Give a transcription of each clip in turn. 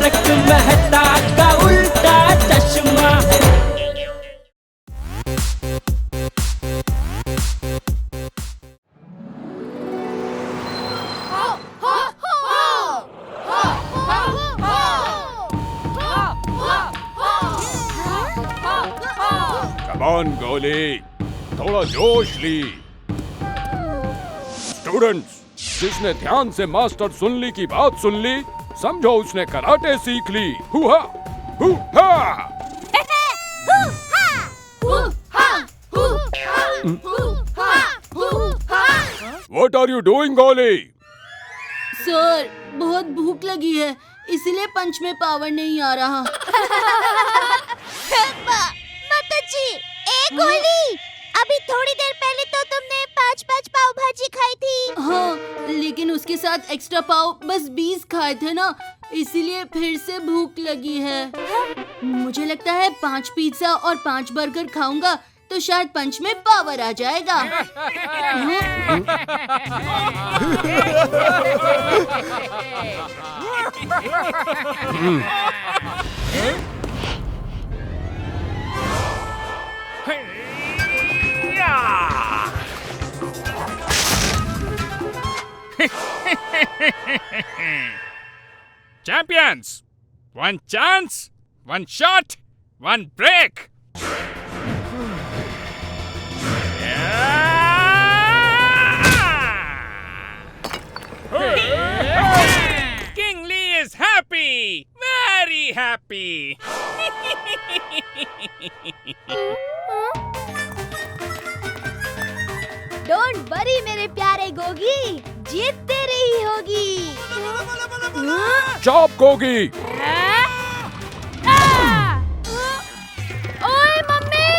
तारक मेहता का उल्टा चश्मा। कमान गोली, थोड़ा जोश ली। स्टूडेंट्स, जिसने ध्यान से मास्टर सुनली की बात सुन ली, समझो उसने कराटे सीख ली। हुआ हुआ। What are you doing, गोली? सर, बहुत भूख लगी है, इसलिए पंच में पावर नहीं आ रहा। माताजी, एक गोली। अभी थोड़ी देर पहले तो तुमने 5-5 पाव भाजी खाई थी। हाँ, लेकिन उसके साथ एक्स्ट्रा पाव बस 20 खाए थे ना, इसीलिए फिर से भूख लगी है। मुझे लगता है 5 पिज्जा और 5 बर्गर खाऊंगा तो शायद पंच में पावर आ जाएगा। Champions! One chance, one shot, one break! King Lee is happy! Very happy! Don't worry मेरे प्यारे गोगी, जीत तेरी ही होगी। चॉप गोगी। ओए मम्मी!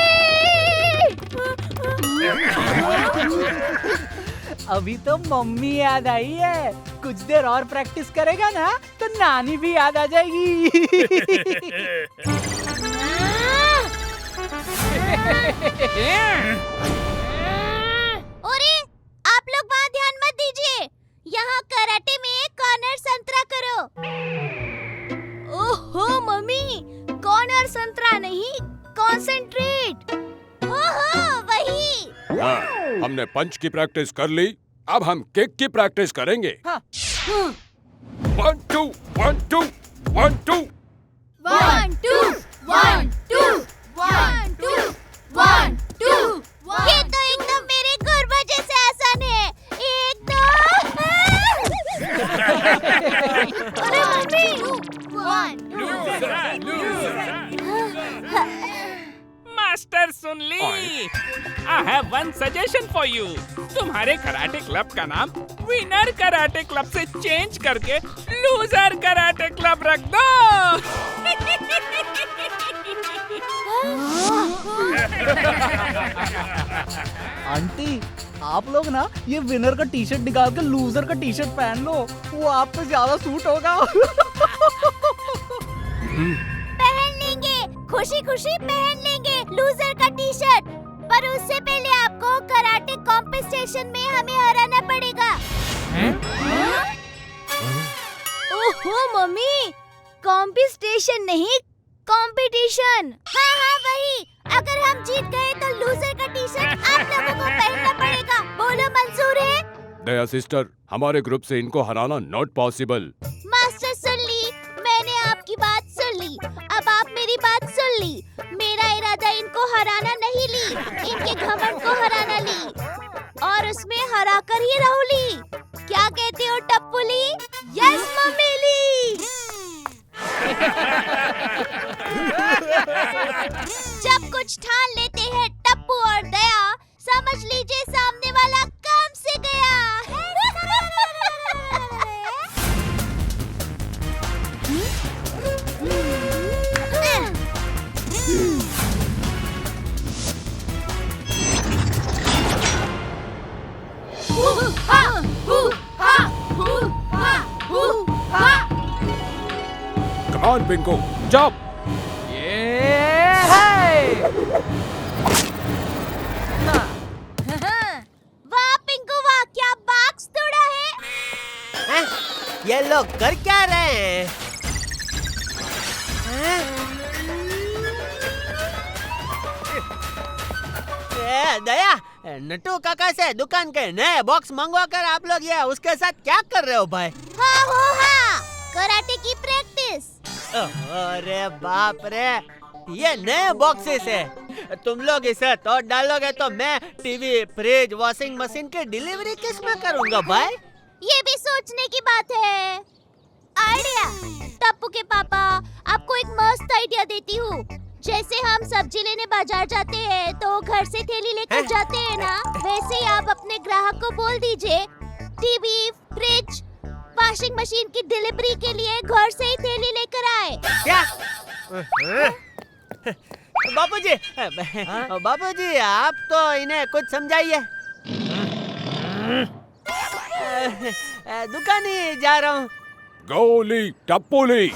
अभी तो मम्मी याद आई है, कुछ देर और प्रैक्टिस करेगा ना तो नानी भी याद आ जाएगी। अरे, आप लोग वहाँ ध्यान मत दीजिए, यहाँ कराटे में कॉर्नर संतरा करो। ओहो मम्मी, कॉर्नर संतरा नहीं, कॉन्सेंट्रेट। ओहो वही। हाँ, हमने पंच की प्रैक्टिस कर ली, अब हम किक की प्रैक्टिस करेंगे। हाँ। 1 2 1 2 1 2 1 2 1 2 1 2 1 2। ये तो एकदम मेरे गुरबा जैसे आसान है। 1 2। अरे मम्मी, 1 मास्टर सुन ली। I have one suggestion for you. तुम्हारे कराटे क्लब का नाम विनर कराटे क्लब से चेंज करके लूजर कराटे क्लब रख दो। आंटी, आप लोग ना ये विनर का टी शर्ट निकाल के लूजर का टी शर्ट पहन लो, वो आप पे ज्यादा सूट होगा। पहन लेंगे, खुशी खुशी पहन लेंगे लूजर का टी शर्ट, पर उससे पहले आपको कराटे कॉम्पिटिशन में हमें हराना पड़ेगा। ओहो मम्मी, कॉम्पिटिशन नहीं, कंपटीशन। हाँ हाँ वही, अगर हम जीत गए तो लूजर का टी शर्ट आप लोगों को पहनना पड़ेगा। बोलो मंजूर है? दया सिस्टर, हमारे ग्रुप से इनको हराना नॉट पॉसिबल। मास्टर सुन ली, मैंने आपकी बात सुन ली, अब आप मेरी बात सुन ली। मेरा इरादा इनको हराना नहीं ली, इनके घमंड को हराना ली, और उसमें हरा कर ही रहूली। क्या कहते हो टप्पुली? यस मम्मीली। जब कुछ ठान लेते हैं टप्पू और दया, समझ लीजिए सामने वाला काम से गया। Come on, Pinko, jump! वाह पिंकू वाह, क्या बाक्स तोड़ा है। ये लोग कर क्या रहे हैं? अरे दया, नट्टू काका से दुकान के नए बॉक्स मंगवा कर आप लोग ये उसके साथ क्या कर रहे हो भाई? हाँ, कराटे की प्रैक्टिस। अरे बाप रे, ये नए बॉक्सेस है। तुम लोग इसे तोड़ डालोगे तो मैं टीवी, फ्रिज, वॉशिंग मशीन की डिलीवरी किस में करूँगा भाई? ये भी सोचने की बात है। आइडिया, टप्पू के पापा, आपको एक मस्त आइडिया देती हूँ। जैसे हम सब्जी लेने बाजार जाते हैं तो घर से थैली लेकर जाते हैं ना, वैसे ही आप अपने ग्राहक को बोल दीजिए टीवी, फ्रिज, वॉशिंग मशीन की डिलीवरी के लिए घर से ही थैली लेकर आए। क्या? बापूजी, बापूजी आप तो इन्हें कुछ समझाइए। दुकान ही जा रहा हूँ। गोली टप्पूली।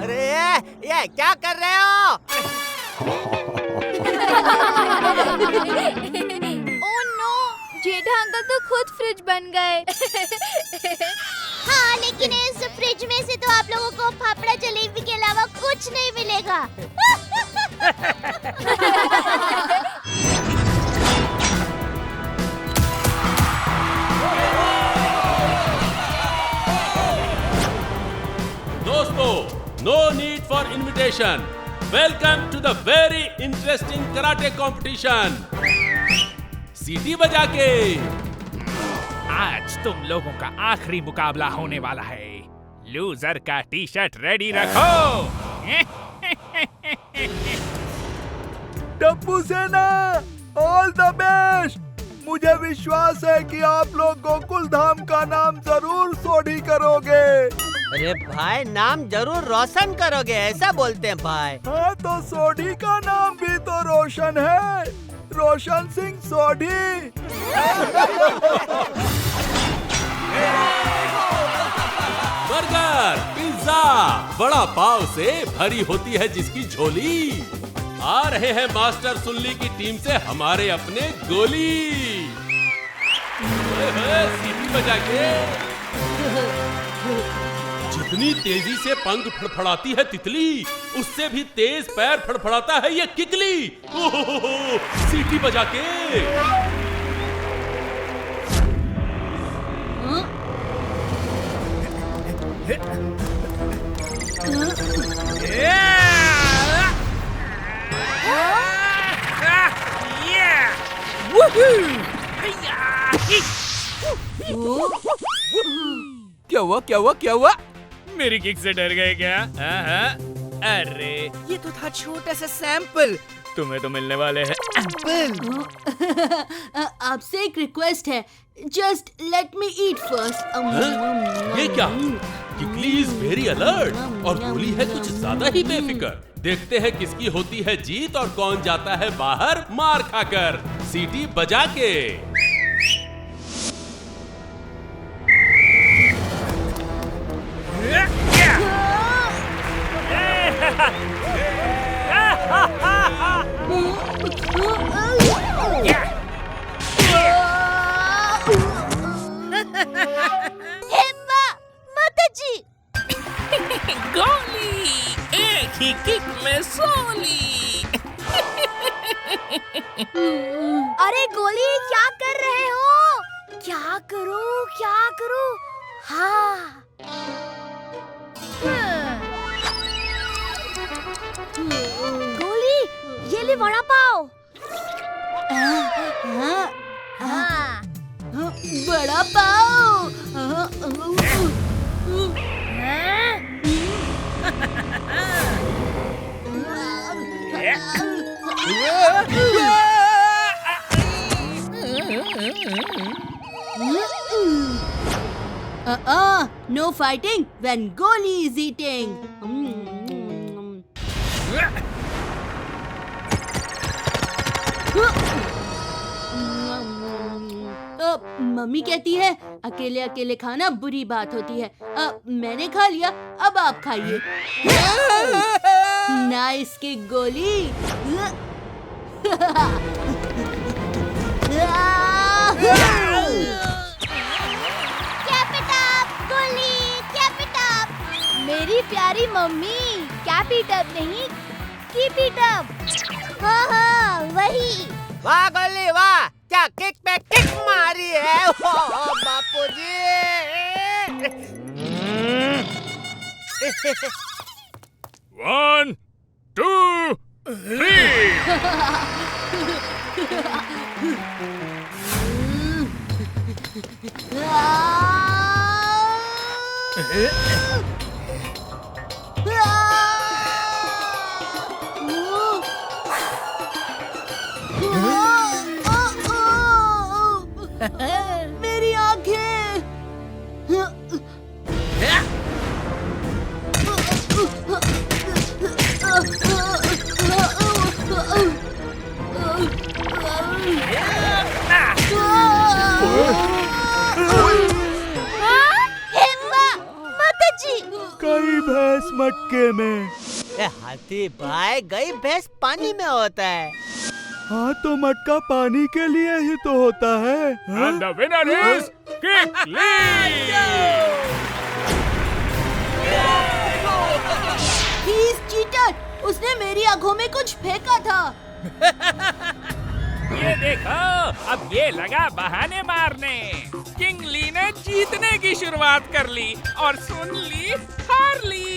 अरे ये क्या कर रहे हो? ओह नो, जेठा अंकल तो खुद फ्रिज बन गए। हाँ, लेकिन इस फ्रिज में से तो आप लोगों को फाफड़ा जलेबी के अलावा कुछ नहीं मिलेगा। दोस्तों, no need for invitation. Welcome to the very interesting karate competition. सीटी बजा के। आज तुम लोगों का आखिरी मुकाबला होने वाला है। लूजर का टी शर्ट रेडी रखो। टप्पू सेना, ऑल द बेस्ट। मुझे विश्वास है कि आप लोग गोकुल धाम का नाम जरूर सोढ़ी करोगे। अरे भाई, नाम जरूर रोशन करोगे ऐसा बोलते हैं भाई। हाँ, तो सोढ़ी का नाम भी तो रोशन है, रोशन सिंह सोढ़ी। बर्गर, पिज्जा, बड़ा पाव से भरी होती है जिसकी झोली। आ रहे हैं मास्टर सुल्ली की टीम से हमारे अपने गोली। सीटी बजा के। जितनी तेजी से पंख फड़फड़ाती है तितली, उससे भी तेज पैर फड़फड़ाता है ये किकली। सीटी बजा के। क्या हुआ क्या हुआ क्या हुआ? मेरी किक से डर गए क्या? अरे ये तो था छोटा सा सैंपल। तुम्हें तो मिलने वाले हैं आपसे एक रिक्वेस्ट है, जस्ट लेट मी ईट फर्स्ट। ये क्या? किकली इज वेरी अलर्ट और गोली है कुछ ज्यादा ही बेफिक्र। देखते हैं किसकी होती है जीत और कौन जाता है बाहर मार खाकर। सीटी बजा के। गोली एक ही किक में सोली। अरे गोली, क्या कर रहे हो? क्या करूं, क्या करूं? हाँ। गोली, ये ले वड़ा पाव। हाँ। बड़ा पाव। No fighting when Goli is eating. Mummy कहती है अकेले अकेले खाना बुरी बात होती है। मैंने खा लिया, अब आप खाइए। नाइस की गोली। मेरी प्यारी मम्मी, कैप इट अप नहीं, कीप इट अप। हाँ वही। वाह गोली वाह, क्या किक पे किक मारी है। ओ बापूजी। 1, 2, 3 मेरी आंखें। कई भैंस मटके में। हाथी भाई, गई भैंस पानी में होता है। हाँ तो मटका पानी के लिए ही तो होता है। And the winner is Kick Lee! He is cheater! उसने मेरी आंखों में कुछ फेंका था। ये देखो, अब ये लगा बहाने मारने। किंग ली ने जीतने की शुरुआत कर ली और सुन ली हार ली।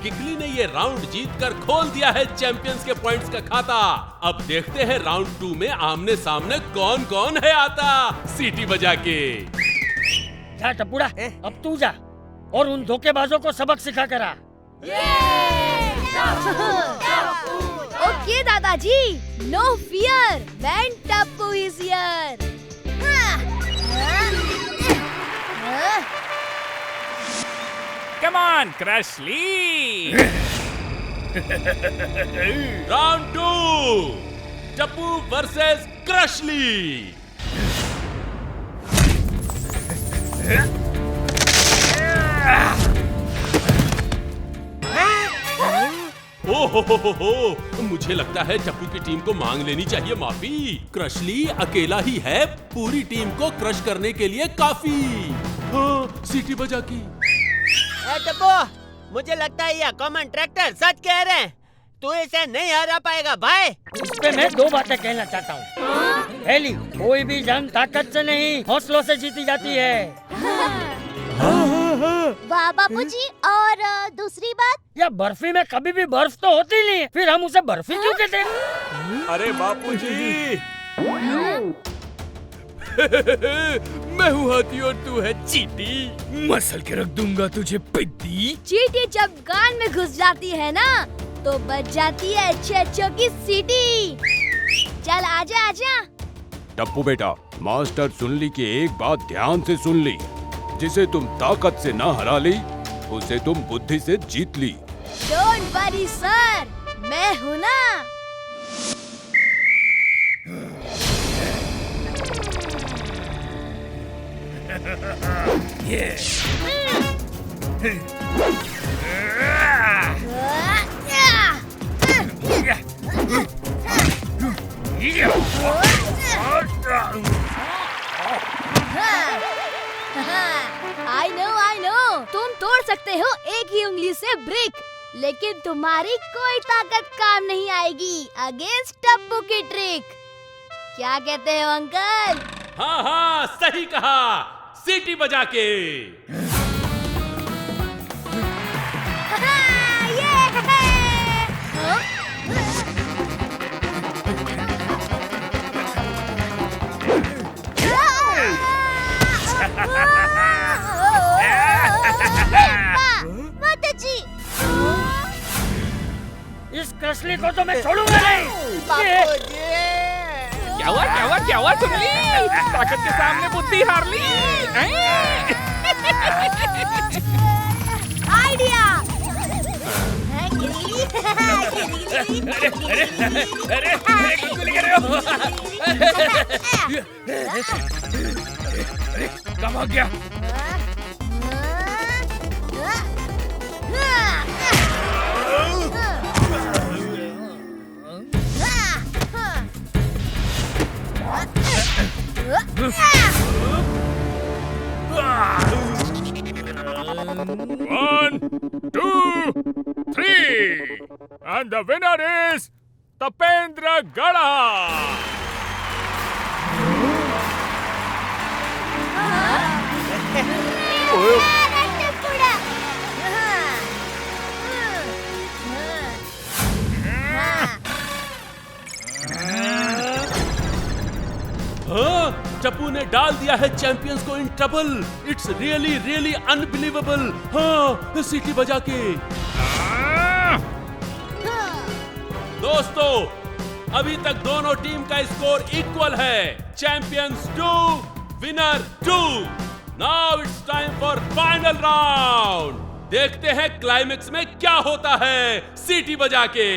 किकली ने ये राउंड जीतकर खोल दिया है चैंपियंस के पॉइंट्स का खाता। अब देखते हैं राउंड 2 में आमने सामने कौन कौन है आता सीटी बजा के। जा टप्पूड़ा, अब तू जा और उन धोखेबाजों को सबक सिखा कर आ। ओके दादाजी, no fear, when Tappu is here. Come on Crush Lee. Round 2 Tappu versus Crush Lee. ओहो, मुझे लगता है टप्पू की टीम को मांग लेनी चाहिए माफी। क्रशली अकेला ही है पूरी टीम को क्रश करने के लिए काफी। हाँ, सीटी बजा की। टप्पू, मुझे लगता है ये कॉमन ट्रैक्टर सच कह रहे हैं। तू इसे नहीं हरा पाएगा भाई। इस पे मैं 2 बातें कहना चाहता हूँ। पहली, कोई भी जंग ताकत से नहीं हौसलों से जीती जाती है। वाह बापूजी, और दूसरी बात? या बर्फी में कभी भी बर्फ तो होती नहीं है, फिर हम उसे बर्फी क्यों कहते हैं? अरे बापूजी। मैं हूँ हाथी और तू है चींटी। मसल के रख दूंगा तुझे पिद्दी। चींटी जब कान में घुस जाती है ना, तो बच जाती है अच्छे की सीटी। चल आजा आजा। टप्पू बेटा, मास्टर सुनली की एक बात ध्यान से सुन ली। जिसे तुम ताकत से ना हरा ली, उसे तुम बुद्धि से जीत ली। डोंट वरी सर, मैं हूँ ना। I know, तुम तोड़ सकते हो एक ही उंगली से ब्रिक, लेकिन तुम्हारी कोई ताकत काम नहीं आएगी अगेंस्ट टप्पू की ट्रिक। क्या कहते हो अंकल? हाँ हाँ, सही कहा, सीटी बजा के। इस क्रशली को तो मैं छोड़ूंगा नहीं। क्या हुआ सुन ली? ताकत के सामने बुद्धि हार ली। आइडिया। अरे गुल्ली कर रहे हो? कब हो गया? Ah! 3 and the winner is Tapendra Gada. हाँ, टप्पू ने डाल दिया है चैंपियंस को in trouble. It's really really unbelievable. हाँ, सीटी बजा के। दोस्तों, अभी तक दोनों टीम का स्कोर इक्वल है। Champions 2, winner 2। Now it's time for final round. देखते हैं क्लाइमेक्स में क्या होता है सीटी बजा के।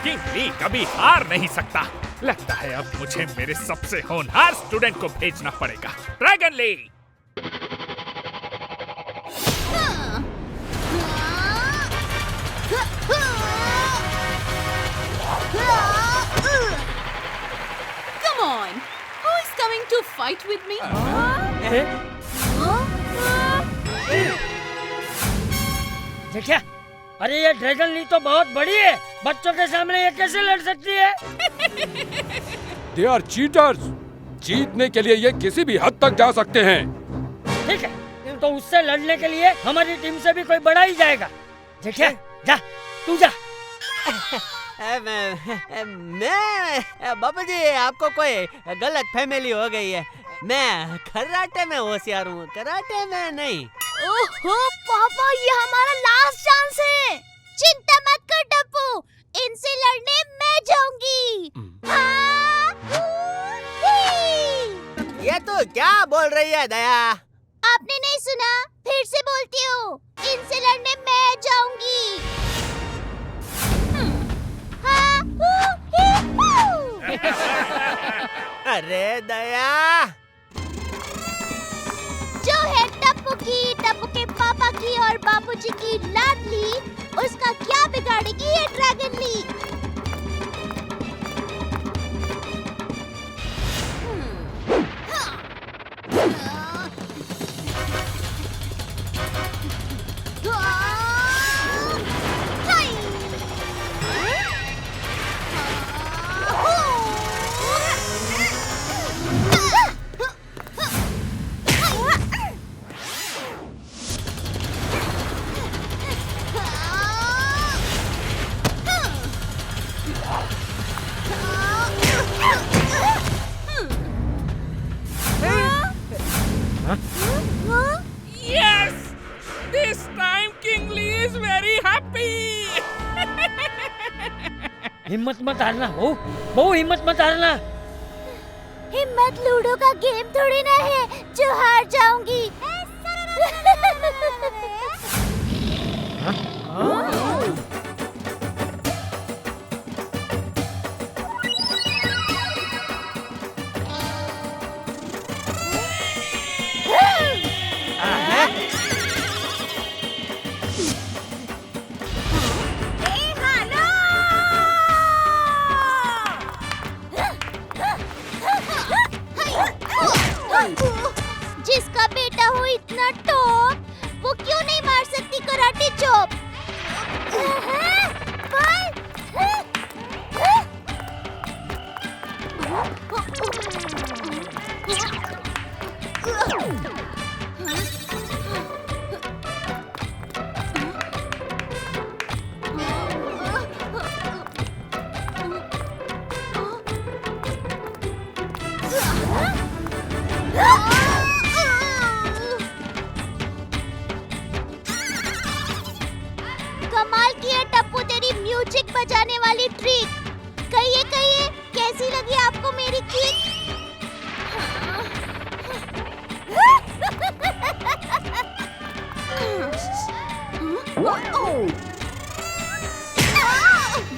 किंग ली कभी हार नहीं सकता। लगता है अब मुझे मेरे सबसे होनहार स्टूडेंट को भेजना पड़ेगा, Dragon Lee. Come on, who is coming to fight with me? देखिए, अरे ये ड्रैगन ली तो बहुत बड़ी है। बच्चों के सामने ये कैसे लड़ सकती है? They are cheaters. जीतने के लिए ये किसी भी हद तक जा सकते हैं। ठीक है, तो उससे लड़ने के लिए हमारी टीम से भी कोई बड़ा ही जाएगा। देखिए, जा, तू जा। मैं बाबू जी, आपको कोई गलत फैमिली हो गई है। मैं कराटे में होशियार हूँ, कराटे में नहीं। ओहो पापा, ये हमारा लास्ट चांस है। चिंता मत कर टप्पू, इनसे लड़ने मैं जाऊंगी। ये तो क्या बोल रही है दया? आपने नहीं सुना? फिर से बोलती हूँ, इनसे लड़ने मैं जाऊंगी। अरे दया, जो है टप्पू के पापा की और बाबूजी की लाडली, उसका क्या बिगाड़ेगी ये Dragon Lee? Yes! This time King Lee is very happy. हिम्मत मत हारना, बहु हिम्मत मत हारना। हिम्मत लूडो का गेम थोड़ी ना है जो हार जाऊंगी। जिसका बेटा हो इतना टॉप, वो क्यों नहीं मार सकती कराटे चॉप? कमाल की है टप्पू तेरी म्यूजिक बजाने वाली ट्रिक। कहिए कहिए, कैसी लगी आपको मेरी किक?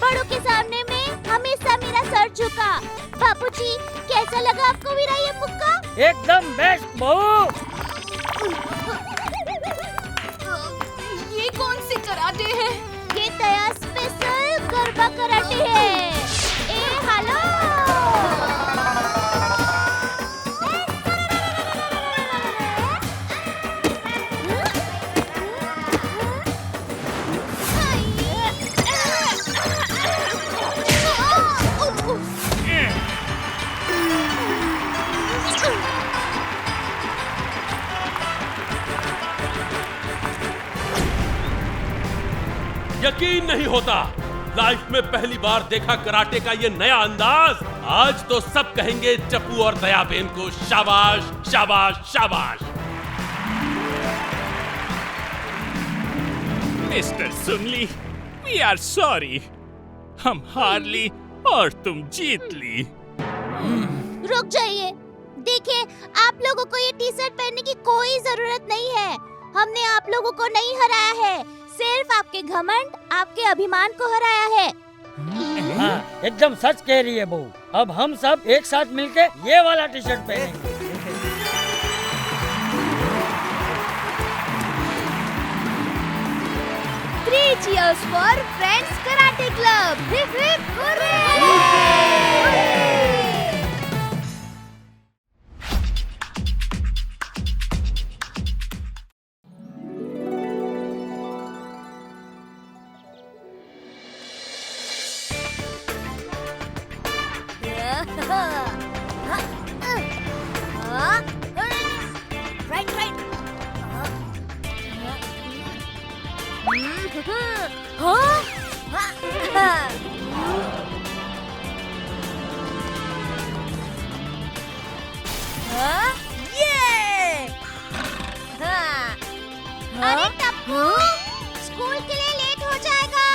बड़ों के सामने में हमेशा मेरा सर झुका। बापूजी, कैसा लगा आपको मेरा ये मुक्का? एकदम बेस्ट बहू। ये कौन सी कराटे है? ये दया स्पेशल गरबा कराटे है। ए हेलो, यकीन नहीं होता। लाइफ में पहली बार देखा कराटे का ये नया अंदाज। आज तो सब कहेंगे चप्पू और दयाबेन को शाबाश शाबाश शाबाश। मिस्टर सुनली, वी आर सॉरी। हम हार ली और तुम जीत ली। रुक जाइए। देखिए, आप लोगों को ये टी शर्ट पहनने की कोई जरूरत नहीं है। हमने आप लोगों को नहीं हराया है, सिर्फ आपके घमंड, आपके अभिमान को हराया है। हाँ, एकदम सच कह रही है बहू। अब हम सब एक साथ मिलके ये वाला टी शर्ट पहनेंगे। 3 cheers for Friends Karate Club. Hip hip hooray! Right, right. अरे टप्पू, स्कूल के लिए लेट हो जाएगा।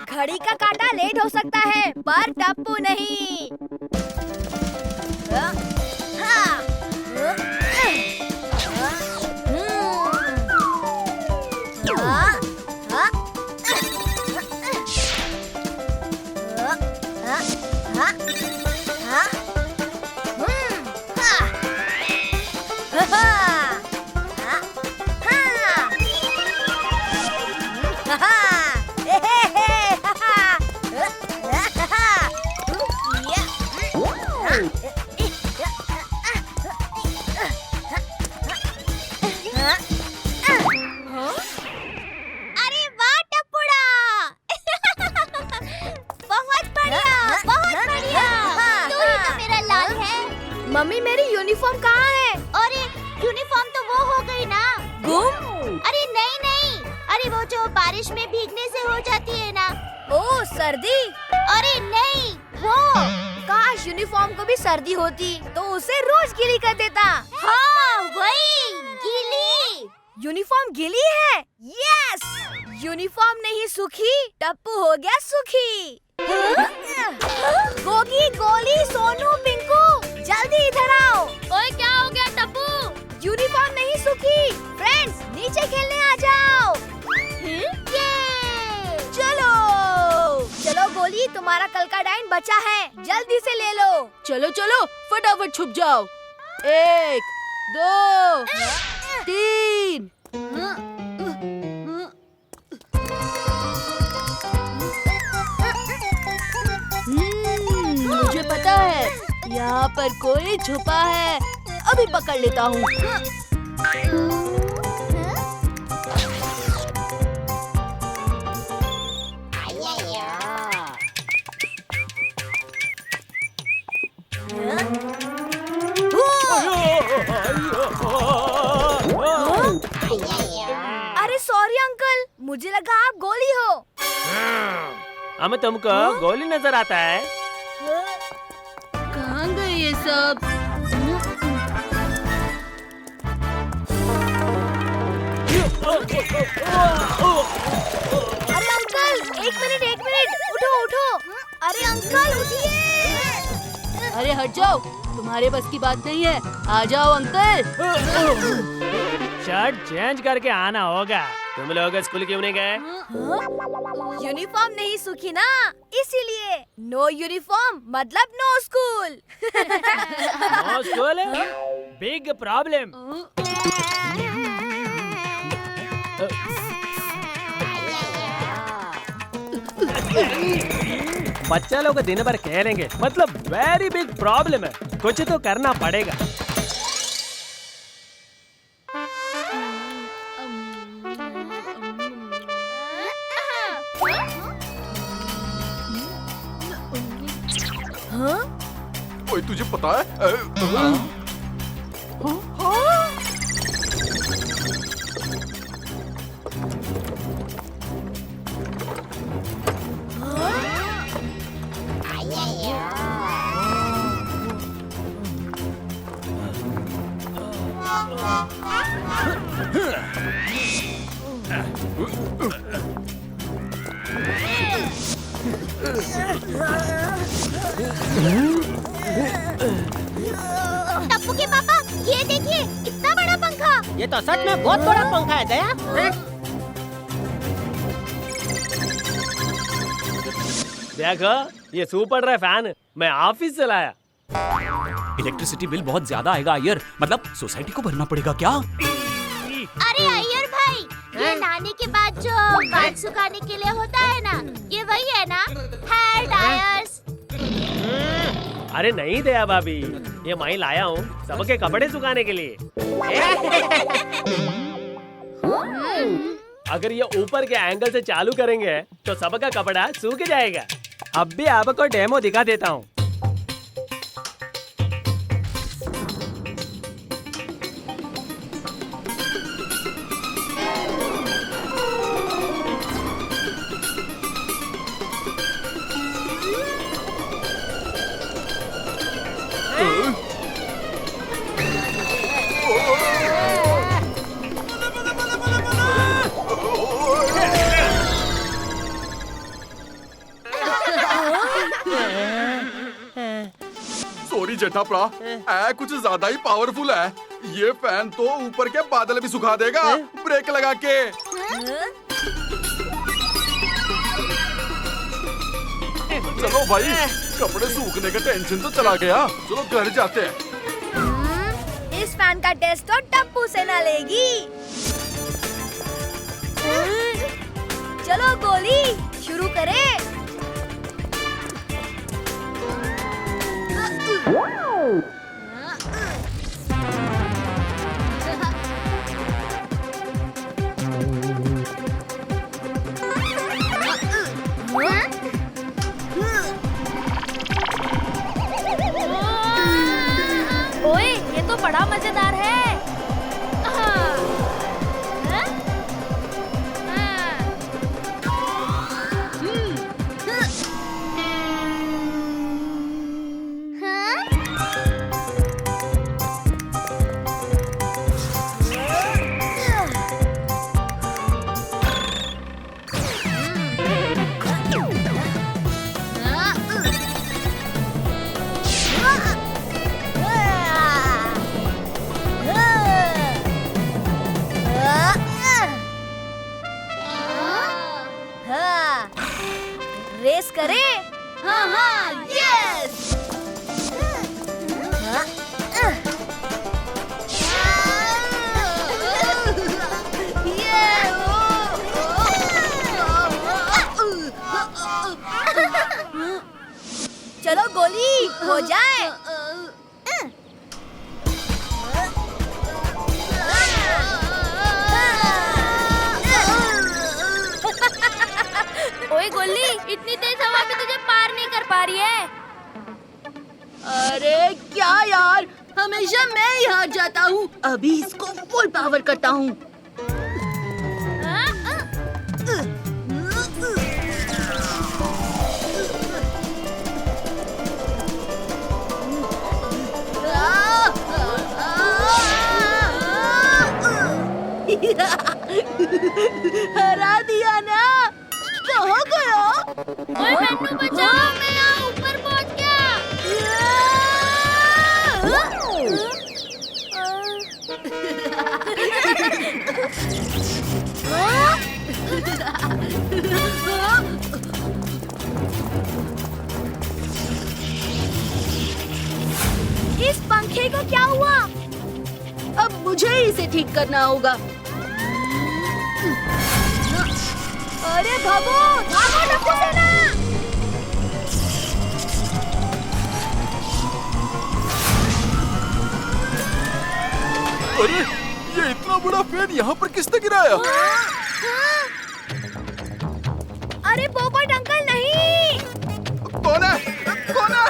घड़ी का काटा लेट हो सकता है, पर टप्पू नहीं। मम्मी, मेरी यूनिफॉर्म कहाँ है? अरे यूनिफॉर्म तो वो हो गई ना, गुम। अरे नहीं नहीं, अरे वो जो बारिश में भीगने से हो जाती है ना। ओ सर्दी? अरे नहीं, वो। काश यूनिफॉर्म को भी सर्दी होती तो उसे रोज गीली कर देता। हाँ वही, गीली। यूनिफॉर्म गीली है? यस। यूनिफॉर्म नहीं सूखी, टप्पू हो गया सुखी। गोगी, गोली, सोनू, पिंकू, जल्दी इधर आओ। ओए क्या हो गया टप्पू? यूनिफॉर्म नहीं सूखी। फ्रेंड्स, नीचे खेलने आ जाओ। चलो चलो गोली, तुम्हारा कल का डाइन बचा है, जल्दी से ले लो। चलो चलो, फटाफट छुप जाओ। 1 2 3। मुझे पता है, यहाँ पर कोई छुपा है। अभी पकड़ लेता हूँ। अरे सॉरी अंकल, मुझे लगा आप गोली हो। हमें तुमको गोली नजर आता है। कहाँ गए ये सब? अरे अंकल, एक मिनट, उठो उठो। अरे अंकल उठिए। अरे हट जाओ, तुम्हारे बस की बात नहीं है। आ जाओ अंकल। शर्ट चेंज करके आना होगा। तुम लोग स्कूल क्यों नहीं गए? यूनिफॉर्म नहीं सूखी ना, इसीलिए। नो यूनिफॉर्म मतलब no school. No school? Big problem. बच्चा लोग दिन भर खेलेंगे, मतलब वेरी बिग प्रॉब्लम है। कुछ तो करना पड़ेगा। ओए, तुझे पता है? टप्पू के पापा, ये देखिए इतना बड़ा पंखा। ये तो सच में बहुत बड़ा पंखा है दया। देखो ये सुपर है फैन, मैं ऑफिस से लाया। इलेक्ट्रिसिटी बिल बहुत ज्यादा आएगा अय्यर, मतलब सोसाइटी को भरना पड़ेगा क्या? अरे अय्यर भाई, ये नहाने के बाद जो बाल सुखाने के लिए होता है ना, ये वही है ना, हेयर ड्रायर्स। अरे नहीं दया भाभी, ये मैं लाया हूँ सबके कपड़े सुखाने के लिए। अगर ये ऊपर के एंगल से चालू करेंगे तो सबका कपड़ा सूख जाएगा। अब भी आपको डेमो दिखा देता हूँ। सॉरी जेठापड़ा, ऐ कुछ ज्यादा ही पावरफुल है। ये फैन तो ऊपर के बादल भी सुखा देगा ब्रेक लगा के। चलो भाई, कपड़े सूखने का टेंशन तो चला गया, चलो घर जाते हैं। इस फैन का टेस्ट तो टप्पू से ना लेगी। चलो गोली शुरू करें। ओए, ये तो बड़ा मजेदार है। रेस करें? हाँ हाँ, यस! चलो गोली हो जाए। ओए गोली, इतनी तेज हवा में तुझे पार नहीं कर पा रही है। अरे क्या यार, हमेशा मैं ही हार जाता हूँ। अभी इसको फुल पावर करता हूँ। हरा दिया ना। कहाँ गया? ओए मैनू बचाओ, मैं यहाँ ऊपर पहुँच गया। इस पंखे को क्या हुआ? अब मुझे ही इसे ठीक करना होगा। अरे भागो भागो टप्पू सेना! अरे ये इतना बड़ा फैन यहाँ पर किसने गिराया? अरे पोपट अंकल नहीं! कौन है? कौन है?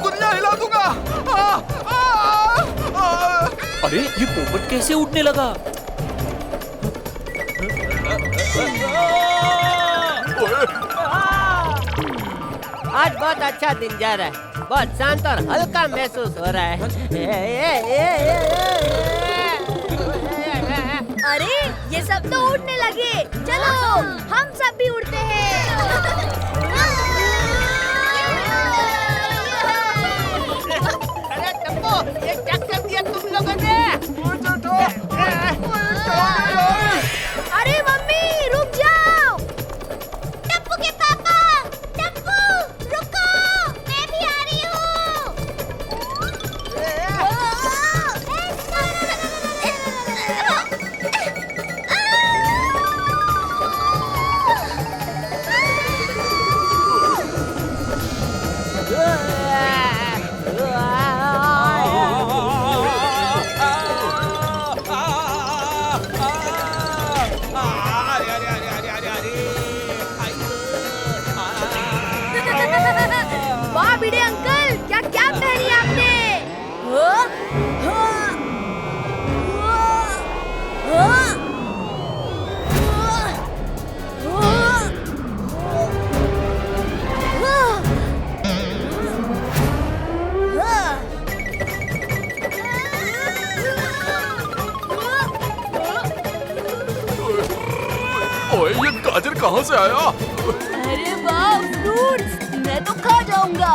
दुनिया हिला दूंगा। अरे ये पोपट कैसे उड़ने लगा? आज बहुत अच्छा दिन जा रहा है, बहुत शांत और हल्का महसूस हो रहा है। अरे ये सब तो उड़ने लगे, चलो हम सब भी उड़ते हैं। अरे टप्पू, ये क्या कर दिया तुम लोगों ने? अरे मम्मी रुक जाओ। टप्पू के पापा, टप्पू रुको, मैं भी आ रही वाह भिड़े अंकल, क्या क्या पहनी आपने? ओए ये गाजर कहाँ से आया? अरे वाह फ्रूट्स, मैं तो खा जाऊंगा।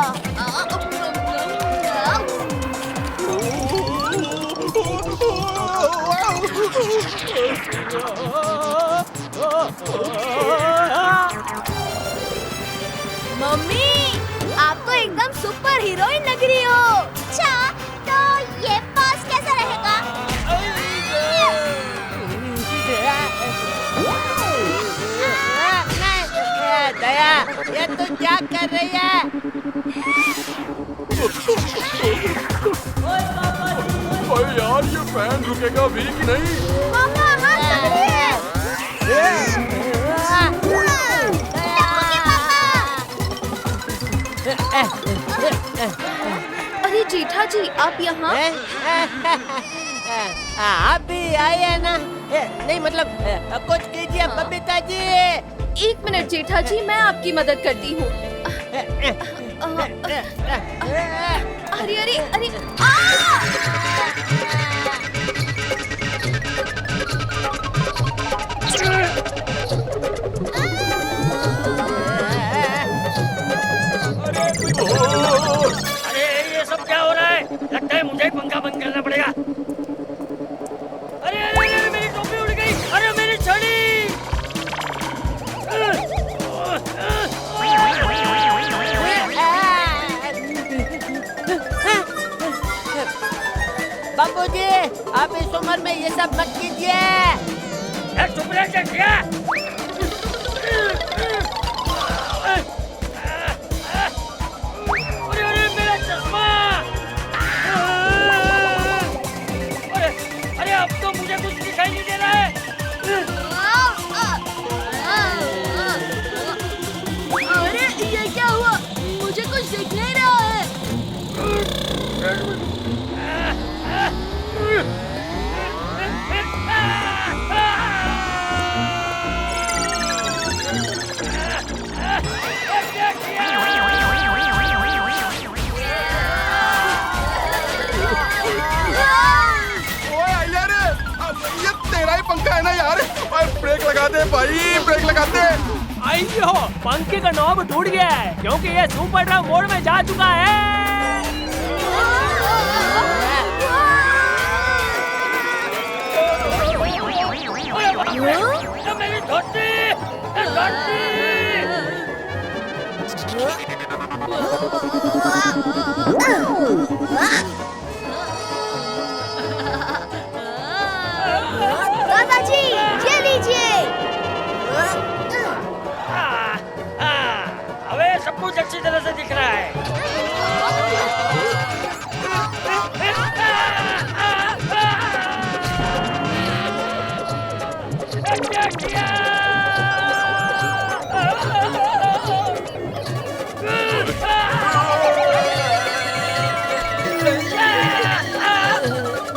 मम्मी आप तो एकदम सुपर हीरोइन लग रही हो। अच्छा तो ये पास कैसा रहेगा? दया, ये तू क्या कर रही है? ओए यार ये फैन रुकेगा भी कि नहीं? पापा हाथ पकड़िए। अरे जेठा जी आप यहाँ? आप भी आए हैं ना? नहीं मतलब कुछ कीजिए बबीता जी। एक मिनट जेठा जी, मैं आपकी मदद करती हूँ। अरे अरे अरे अरे ये सब क्या हो रहा है? लगता है मुझे ही पंखा बंद करना पड़ेगा। अरे अरे अरे मेरी टोपी उड़ गई। अरे मेरी छड़ी। बाबूजी, आप इस उम्र में ये सब मत कीजिए। चुप रह क्या? अरे अरे मेरा चश्मा। अरे अब तो मुझे कुछ दिखाई नहीं दे रहा है। अरे ये क्या हुआ? मुझे कुछ दिख नहीं रहा है। ओए आइले रे, अब ये तेरा ही पंखा है ना यार? ओए ब्रेक लगा दे भाई, ब्रेक लगा दे। आइयो पंखे का नॉब टूट गया है क्योंकि ये सुपर ड्राइव मोड में जा चुका है। मेरी धोती। दादाजी ये लीजिए। अबे सब कुछ अच्छी तरह से दिख रहा है।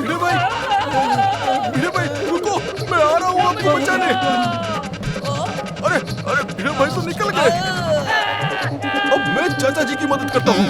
भिड़े भाई रुको, मैं आ रहा हूँ आपको बचाने। अरे अरे भिड़े भाई तो निकल गए। अब मैं चाचा जी की मदद करता हूँ।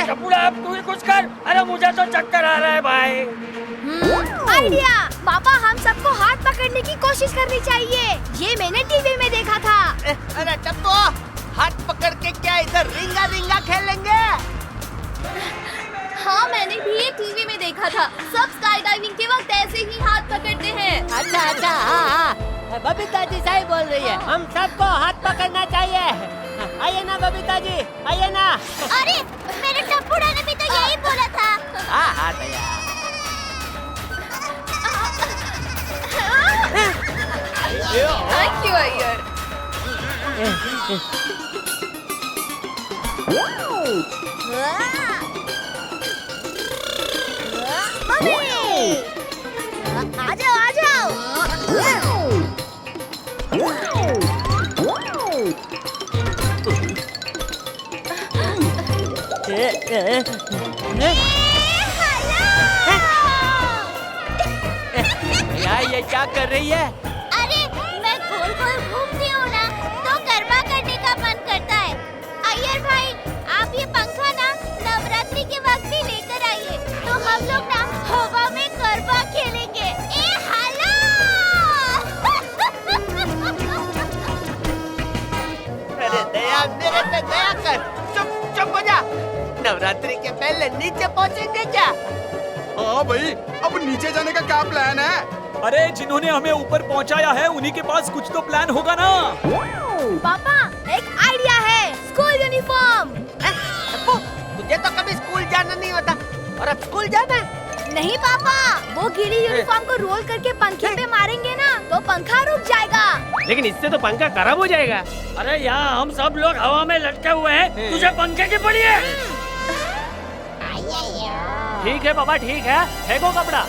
टप्पूड़ा अब तू ही कुछ कर। अरे मुझे तो चक्कर आ रहा है भाई। आइडिया पापा, हम सबको हाथ पकड़ने की कोशिश करनी चाहिए। ये मैंने टीवी में देखा था। अरे टप्पू, हाथ पकड़ के क्या इधर रिंगा रिंगा खेलेंगे? हाँ, मैंने भी ये टीवी में देखा था। सब स्काई डाइविंग के वक्त ऐसे ही हाथ पकड़ते हैं। अच्छा अच्छा, हाँ, बबीता जी सही बोल रही है। हम सबको हाथ पकड़ना चाहिए। आइए ना बबीता जी, आइए ना। अरे मेरे टप्पूड़ा ने भी तो यही बोला था। हाँ हाँ भैया। Thank you Iyer. आ जाओ आ जाओ। यार ये क्या कर रही है? अरे मैं गोल गोल घूमती हूँ ना, तो गरबा करने का मन करता है। अय्यर भाई, आप ये पंखा ना नवरात्रि के वक्त भी लेकर आइए, तो हम लोग ना हवा में गरबा खेलेंगे। ए हाला! अरे दया, मेरे पे दया कर। चुप चुप हो जा। नवरात्रि के पहले नीचे पहुँचेंगे क्या? हाँ भाई, अब नीचे जाने का क्या प्लान है? अरे जिन्होंने हमें ऊपर पहुंचाया है उन्हीं के पास कुछ तो प्लान होगा ना। पापा, एक आइडिया है। School uniform. टप्पू, तुझे तो कभी स्कूल जाना नहीं होता और अब स्कूल जाना है? नहीं पापा, वो गीली यूनिफॉर्म को रोल करके पंखे पे मारेंगे ना, तो पंखा रुक जाएगा। लेकिन इससे तो पंखा खराब हो जाएगा। अरे यहाँ हम सब लोग हवा में लटके हुए हैं, तुझे पंखे की पड़ी है। ठीक है पापा, ठीक है, फेंको कपड़ा।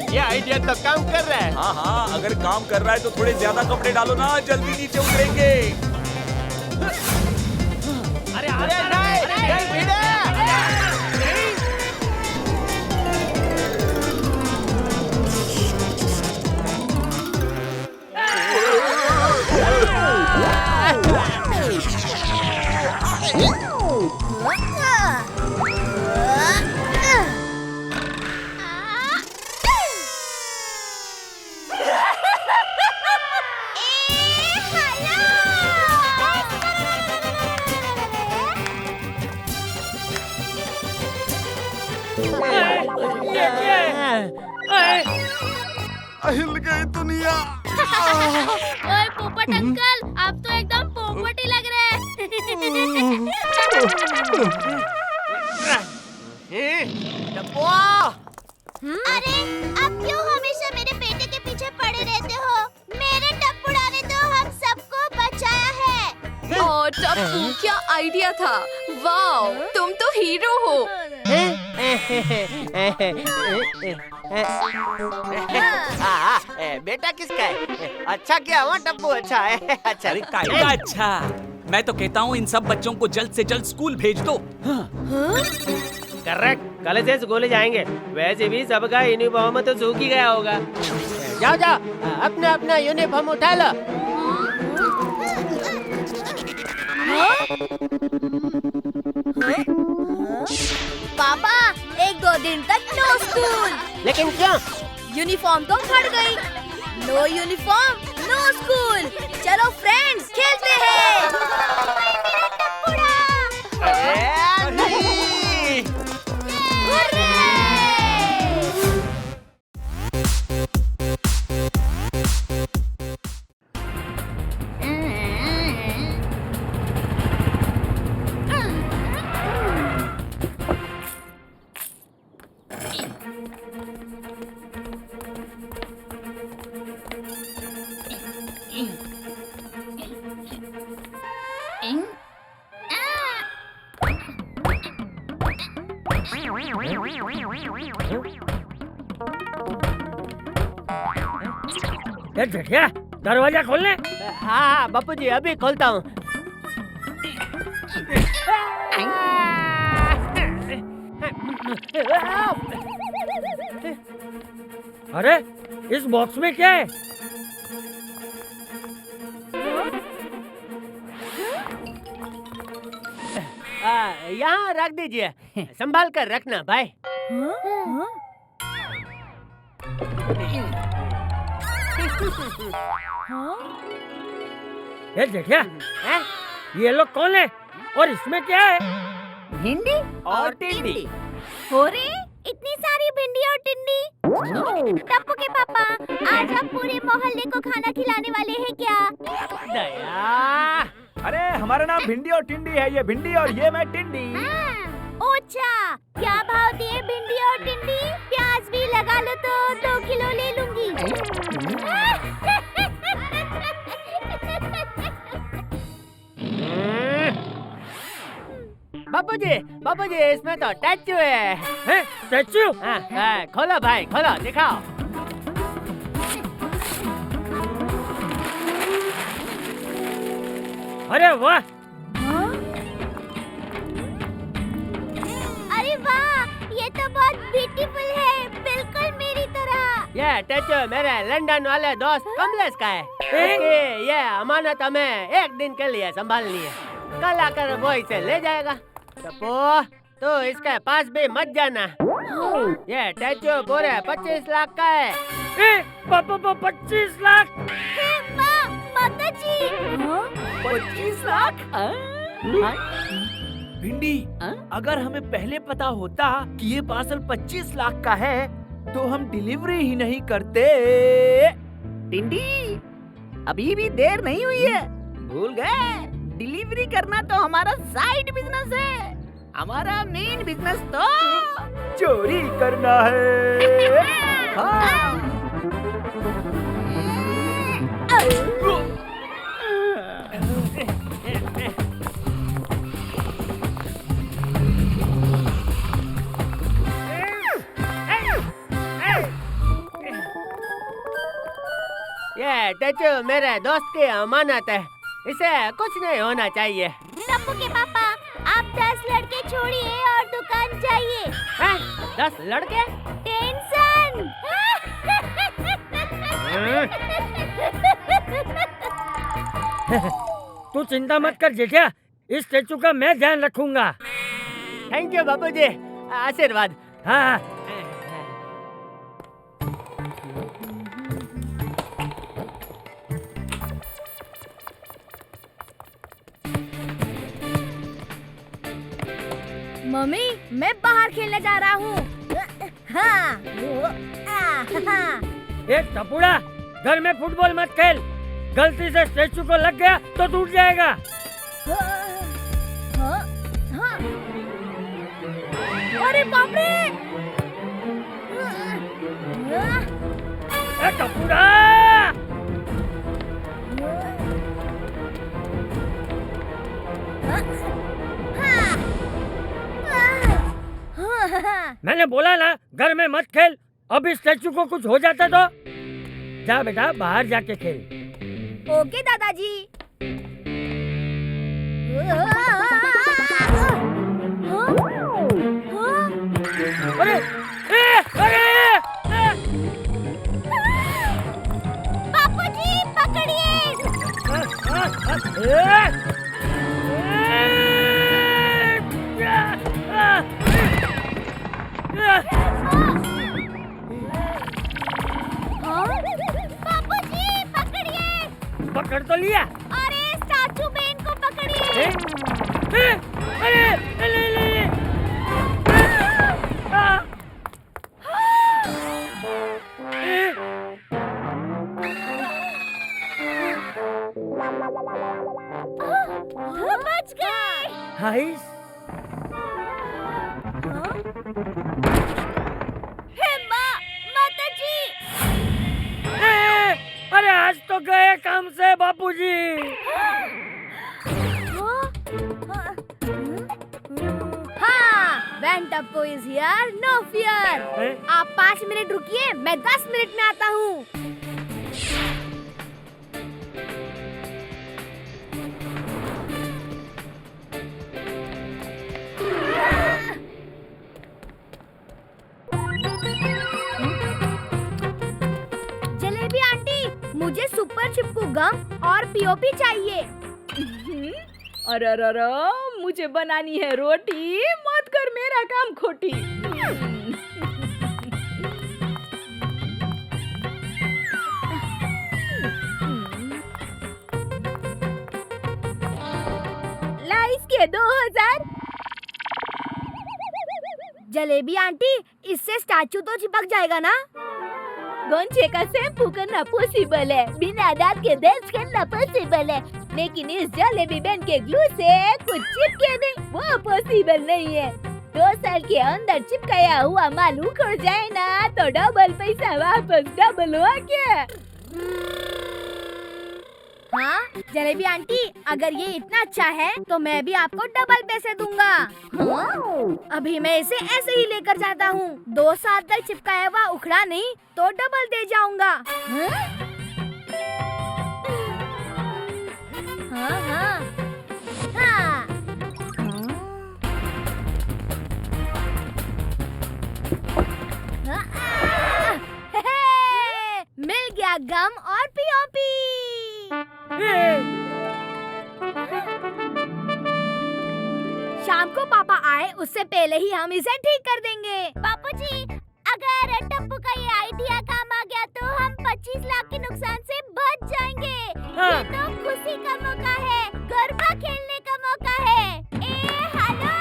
ये आइडिया तो काम कर रहा है। हाँ हाँ, अगर काम कर रहा है तो थोड़े ज्यादा कपड़े डालो ना, जल्दी नीचे उतरेंगे। अरे अरे नहीं, भिड़े। हिल गई दुनिया। ओए पोपट अंकल, आप तो एकदम पोपट ही लग रहे हैं। अरे आप क्यों हमेशा मेरे बेटे के पीछे पड़े रहते हो? मेरे टप्पूड़ा ने तो हम सबको बचाया है। और टप्पू, क्या आइडिया था। वाओ, तुम तो हीरो हो। बेटा किसका है? अच्छा किया हुआ टप्पू, अच्छा है। अच्छा अरे कायदा अच्छा। मैं तो कहता हूँ इन सब बच्चों को जल्द से जल्द स्कूल भेज दो। करेक्ट, कल से स्कूल जाएंगे। वैसे भी सबका यूनिफॉर्म तो सूख ही गया होगा। जाओ जाओ, अपना अपना यूनिफॉर्म उठा लो। पापा, 1-2 दिन तक नो स्कूल। लेकिन क्यों? यूनिफॉर्म तो फट गई। No uniform no school. चलो ये जेठिया दरवाजा खोलने। हाँ बापूजी अभी खोलता हूँ। अरे इस बॉक्स में क्या है? यहाँ रख दीजिए, संभाल कर रखना भाई। ये जेठिया ये लोग कौन है और इसमें क्या है? भिंडी और टिंडी। हो रे इतनी सारी भिंडी और टिंडी। टप्पू के पापा आज आप पूरे मोहल्ले को खाना खिलाने वाले हैं क्या? दया। अरे हमारा नाम भिंडी और टिंडी है, ये भिंडी और ये मैं टिंडी। ओछा क्या भाव दिए भिंडी और टिंडी? प्याज भी लगा लो तो 2 किलो ले लूंगी। बापूजी इसमें तो स्टैचू है। स्टैचू? खोलो भाई खोलो दिखाओ। अरे वाह! अरे वाह ये तो बहुत ब्यूटीफुल है, बिल्कुल मेरी तरह। ये स्टैचू मेरे लंदन वाले दोस्त कमलेश का है। उसकी ये अमानत हमें 1 दिन के लिए संभालनी है, कल आकर वो इसे ले जाएगा। टप्पू तो इसके पास भी मत जाना। ये स्टैचू पूरे 25 लाख का है। 25 लाख? माता जी 25 लाख? भिंडी अगर हमें पहले पता होता कि ये पार्सल 25 लाख का है तो हम डिलीवरी ही नहीं करते। टिंडी अभी भी देर नहीं हुई है, भूल गए? डिलीवरी करना तो हमारा साइड बिजनेस है, हमारा मेन बिजनेस तो चोरी करना है। हाँ। ये स्टैचू मेरे दोस्त की अमानत है, इसे कुछ नहीं होना चाहिए। टप्पू के पापा आप 10 लड़के छोड़िए और दुकान जाइए। 10 लड़के? टेंशन। तू चिंता मत कर जेठिया, इस स्टैचू का मैं ध्यान रखूंगा। थैंक यू बापूजी, आशीर्वाद। हाँ। मम्मी मैं बाहर खेलने जा रहा हूँ। हाँ। एक टपुड़ा घर में फुटबॉल मत खेल, गलती से स्टैचू को लग गया तो टूट जाएगा। अरे बाप रे! टपुड़ा! मैंने बोला ना घर में मत खेल, अब इस स्टैचू को कुछ हो जाता तो। जा बेटा बाहर जाके खेल। ओके दादाजी। अरे बापूजी पकड़िए। बापूजी पकड़िए। पकड़ तो लिया। अरे स्टैचू बेन को पकड़िए। अरे ले। बच गए। हाइस। माता जी। अरे आज तो गए काम से बापूजी। हाँ, when Tappo is here, no fear. आप 5 मिनट रुकिए, मैं 10 मिनट में आता हूँ। पीओपी चाहिए। अरे मुझे बनानी है रोटी, मत कर मेरा काम खोटी। ला इसके 2000। जलेबी आंटी, इससे स्टैचू तो चिपक जाएगा ना? गोंचे का शैम्पू करना पॉसिबल है, बिना दांत के दर्द करना पॉसिबल है, लेकिन इस जलेबी बैन के ग्लू से कुछ चिपके नहीं, वो पॉसिबल नहीं है। 2 साल के अंदर चिपकाया हुआ माल उखड़ जाए ना तो डबल पैसा वापस डबल हुआ क्या? हाँ जलेबी आंटी, अगर ये इतना अच्छा है तो मैं भी आपको डबल पैसे दूंगा। हाँ? अभी मैं इसे ऐसे ही लेकर जाता हूँ, 2 साल तक चिपकाया हुआ उखड़ा नहीं तो डबल दे जाऊंगा। हाँ? हाँ हाँ हाँ। मिल गया गम और पीओपी। शाम को पापा आए उससे पहले ही हम इसे ठीक कर देंगे। बापूजी, अगर टप्पू का ये आइडिया काम आ गया तो हम 25 लाख के नुकसान से बच जाएंगे। ये तो खुशी का मौका है, गरबा खेलने का मौका है। हेलो।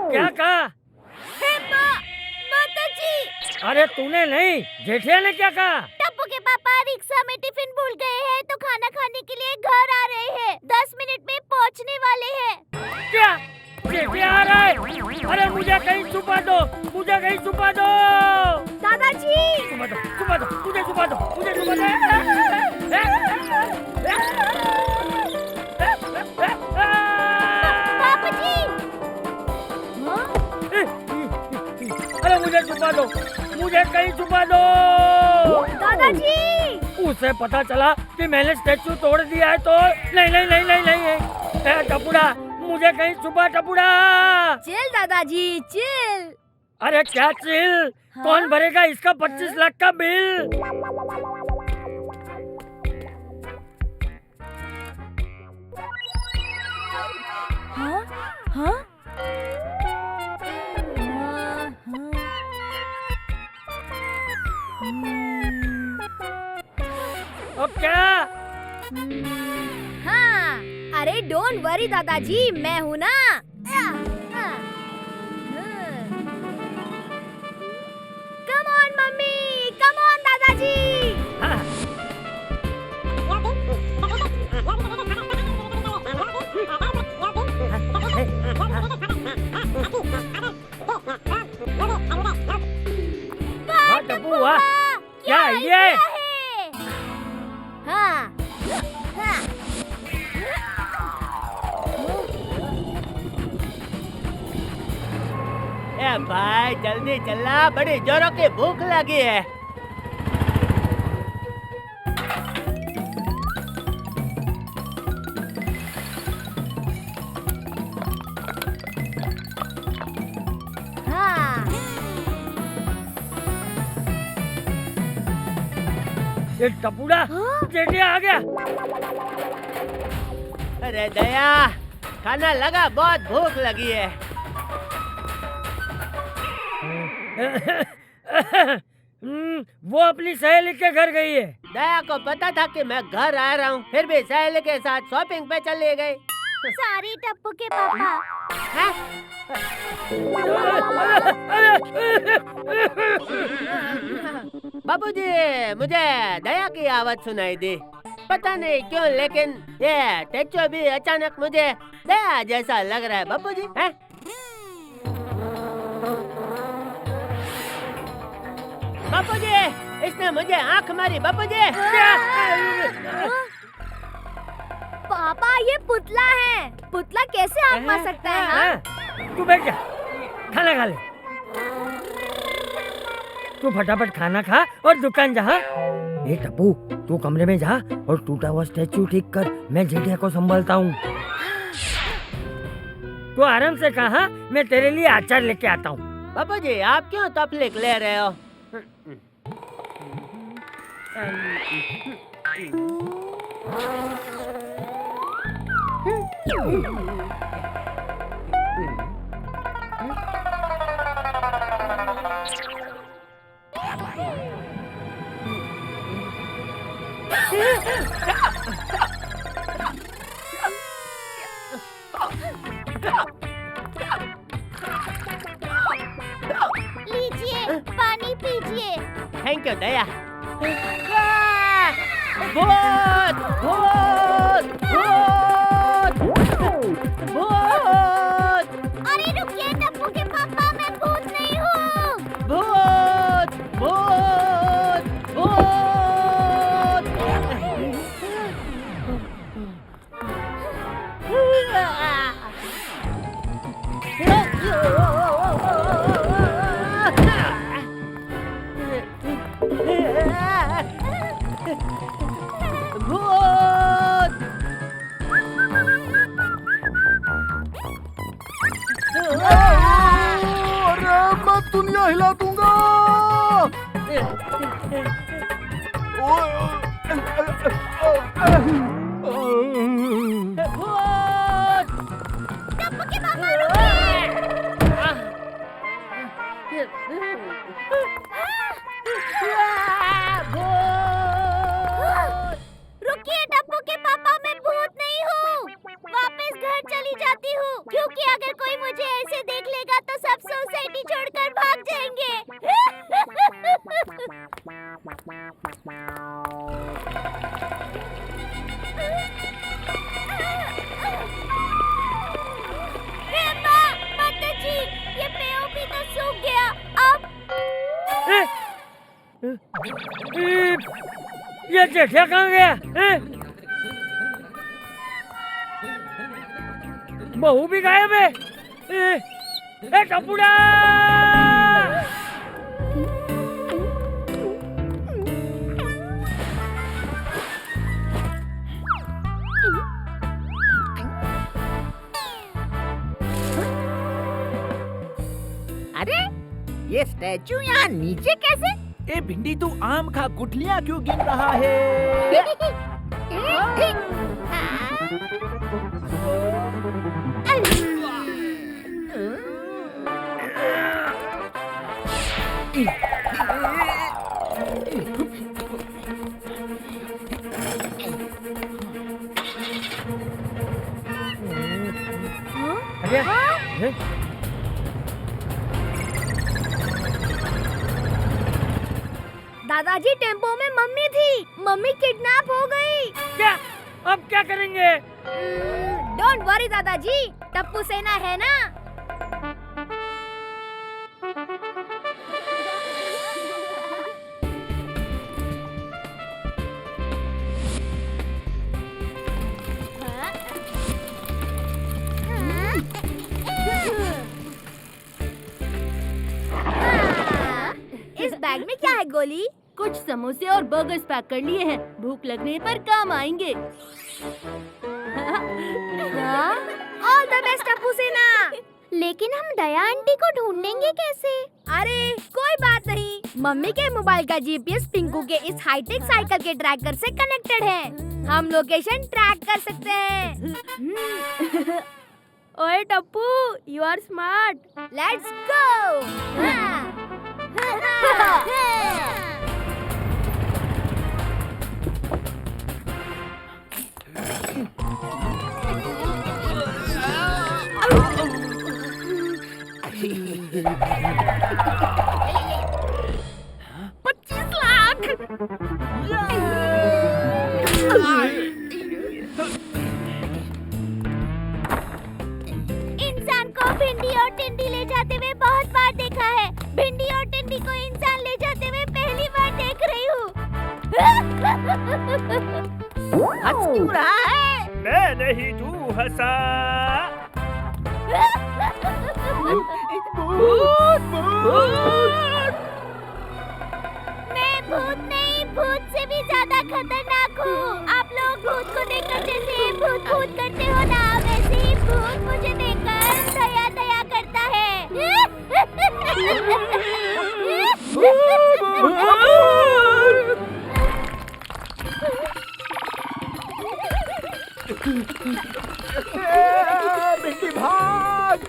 क्या कहा? अरे तूने नहीं, जेठिया ने क्या कहा? टप्पू के पापा रिक्शा में टिफिन भूल गए हैं तो खाना खाने के लिए घर आ रहे हैं, 10 मिनट में पहुंचने वाले हैं। क्या? जेठिया आ रहा है? अरे मुझे कहीं छुपा दो, मुझे कहीं छुपा दो। दादाजी छुपा दो, छुपा दो, मुझे छुपा दो, मुझे छुपा दो। पापाजी। अरे मुझे छुपा दो, मुझे कहीं छुपा दो। दादाजी उसे पता चला कि मैंने स्टैचू तोड़ दिया है तो नहीं नहीं नहीं नहीं नहीं। टपुड़ा, मुझे कहीं छुपा टपुड़ा। चिल दादाजी चिल। अरे क्या चिल? हाँ? कौन भरेगा इसका 25 लाख का बिल? हाँ? हाँ? अब क्या? हाँ, अरे डोंट वरी दादाजी, मैं हूँ ना। Come on mummy, come on दादाजी। हाँ। वाह टप्पू वाह, क्या है ये? हाँ, हाँ। ए भाई जल्दी चला, बड़ी जोरों की भूख लगी है। हाँ। ये टपुड़ा जेठिया आ गया। अरे दया, खाना लगा, बहुत भूख लगी है। वो अपनी सहेली के घर गई है। दया को पता था कि मैं घर आ रहा हूँ, फिर भी सहेली के साथ शॉपिंग पे चले गए। सॉरी टप्पू के पापा। बाबूजी, मुझे दया की आवाज सुनाई दी, पता नहीं क्यों, लेकिन ये टेक्चो भी अचानक मुझे दया जैसा लग रहा है। बाबूजी हैं? बाबूजी, इसने मुझे आंख मारी। बाबूजी, पापा ये पुतला है, पुतला कैसे आंख मार सकता है? हाँ? तू बैठ जा, खाना खा ले। तू फटाफट खाना खा और दुकान जा। ए टप्पू, तू कमरे में जा और टूटा हुआ स्टैचू ठीक कर, मैं जेठिया को संभालता हूँ। तू आराम से कहा, मैं तेरे लिए अचार लेके आता हूँ। पापा जी आप क्यों तकलीफ ले रहे हो? लीजिए, पानी पीजिए। थैंक यू दया। भूत भूत भूत भूत। अरे रुकिए टप्पू के पापा, मैं भूत नहीं हूँ। भूत भूत भूत। अरे मैं दुनिया हिला दूंगा। रुकिए टप्पू के पापा, मैं भूत नहीं हूँ। वापस घर चली जाती हूँ, क्योंकि अगर कोई मुझे ऐसे देख लेगा तो सब सोसाइटी छोड़कर भाग जाएंगे। हे माँ, माता जी, ये पेड़ भी तो सूख गया। अब ये जेठिया कहाँ गया? बहू भी गायब है। ए टप्पूड़ा! अरे ये स्टैचू यहाँ नीचे कैसे? ए भिंडी, तू आम खा, गुठलियाँ क्यों गिन रहा है? दादाजी, टेम्पो में मम्मी थी। मम्मी किडनैप हो गई। क्या? अब क्या करेंगे? डोंट वरी दादाजी, टप्पू सेना है ना। इस बैग में क्या है गोली? कुछ समोसे और बर्गर्स पैक कर लिए हैं, भूख लगने पर काम आएंगे। ऑल द बेस्ट टप्पू सेना। लेकिन हम दया आंटी को ढूंढेंगे कैसे? अरे कोई बात नहीं, मम्मी के मोबाइल का जीपीएस पिंकू के इस हाईटेक साइकिल के ट्रैकर से कनेक्टेड है। हम लोकेशन ट्रैक कर सकते हैं। ओए Tappu, you are smart. Let's go. इंसान को भिंडी और टिंडी ले जाते हुए बहुत बार देखा है। भिंडी और टिंडी को इंसान ले जाते हुए पहली बार देख रही हूँ। हंस क्यों रहा है? मैं नहीं, तू हंसा। भूत नहीं, भूत से भी ज्यादा खतरनाक हूँ। आप लोग भूत को देखकर जैसे भूत भूत करते हो ना, वैसे ही भूत मुझे देखकर दया दया करता है। भिंडी भाग!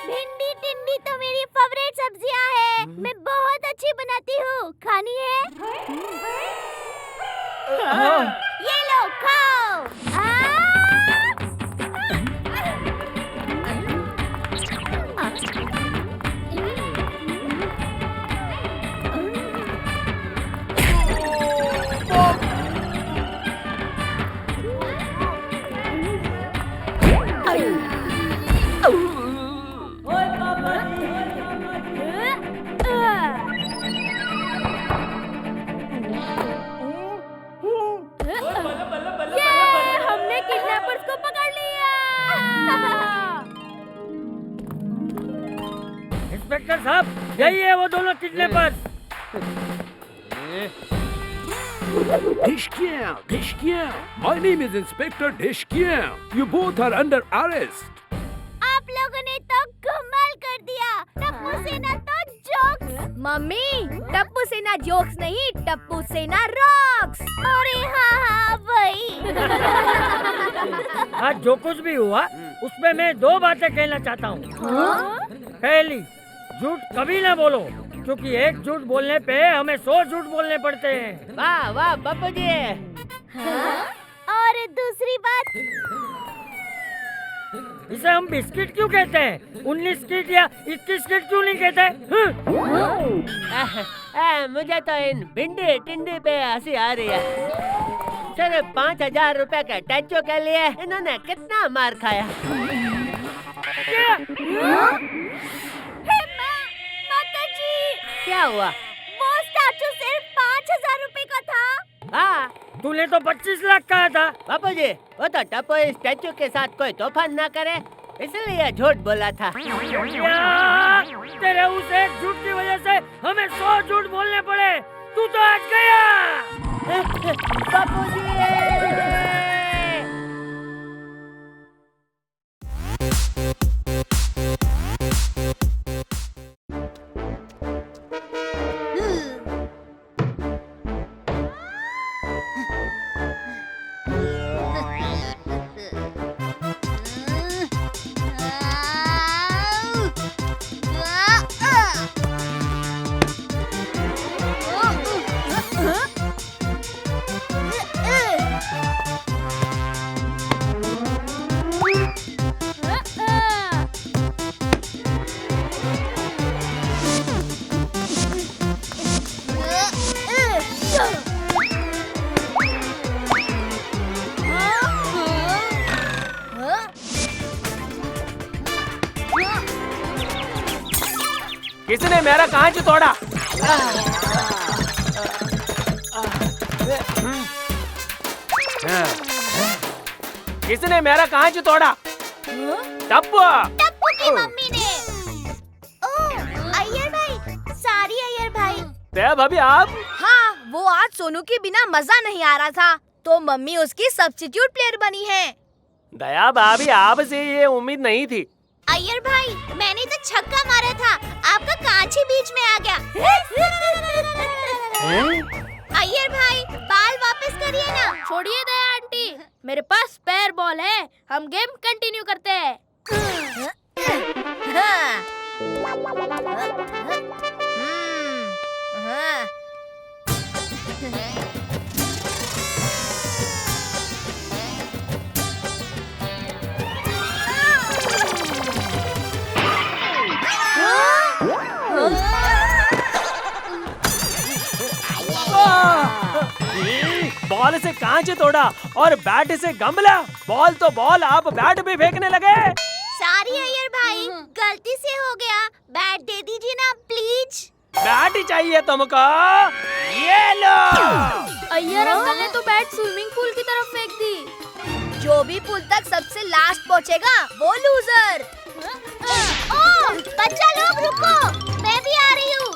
भिंडी टिंडी तो मेरी फेवरेट सब्जियां है। मैं बहुत अच्छी बनाती हूँ। खानी है? ये लो खाओ। हमने किडनैपर्स को पकड़ लिया। इंस्पेक्टर साहब, यही है वो दोनों kidnappers. Dhishkya, my name is Inspector Dhishkya. You both are under arrest. आप लोगों ने तो कमाल कर दिया। टप्पू सेना तो जोक्स। मम्मी, टप्पू सेना जोक्स नहीं, टप्पू सेना रॉक्स। अरे हाँ वही। आज जो कुछ भी हुआ उसमें मैं दो बातें कहना चाहता हूँ। पहली, झूठ कभी ना बोलो, क्योंकि एक झूठ बोलने पे हमें 100 झूठ बोलने पड़ते हैं। वाह वाह बापू जी। और दूसरी बात, इसे हम बिस्किट क्यों कहते हैं? 19 किट या 21 किट क्यों नहीं कहते? मुझे तो इन भिंडी टिंडी पे हंसी आ रही है। सिर्फ 5000 रुपए के टैचो के लिए इन्होंने कितना मार खाया। माताजी, क्या हुआ? वो स्टैचू सिर्फ 5000 रुपए का था। हाँ, तूने तो 25 लाख कहा था। बापू जी, वो तो टप्पू इस स्टैचू के साथ कोई तूफान ना करे, इसलिए झूठ बोला था। तेरे उस एक झूठ की वजह से हमें 100 झूठ बोलने पड़े। तू तो आज गया। बापू जी। किसने मेरा कांच तोड़ा? किसने मेरा कांच तोड़ा? टप्पू। टप्पू की मम्मी ने। दया भाभी आप? हाँ, वो आज सोनू के बिना मजा नहीं आ रहा था, तो मम्मी उसकी सब्स्टिट्यूट प्लेयर बनी है। दया भाभी आपसे ये उम्मीद नहीं थी। अय्यर भाई, मैंने तो छक्का मारा था, आपका कांच ही बीच में आ गया। अय्यर भाई, बाल वापस करिए ना। छोड़िए दया आंटी, मेरे पास स्पेयर बॉल है, हम गेम कंटिन्यू करते हैं। बॉल से कांच तोड़ा और बैट से गमला। बॉल तो बॉल, आप बैट भी फेंकने लगे। सॉरी अय्यर भाई, गलती से हो गया। बैट दे दीजिए ना प्लीज। बैट ही चाहिए तुमको? ये लो। अय्यर अंकल ने तो बैट स्विमिंग पूल की तरफ फेंक दी। जो भी पूल तक सबसे लास्ट पहुंचेगा वो लूजर। ओह, बच्चा लोग रुको, मैं भी आ रही हूँ।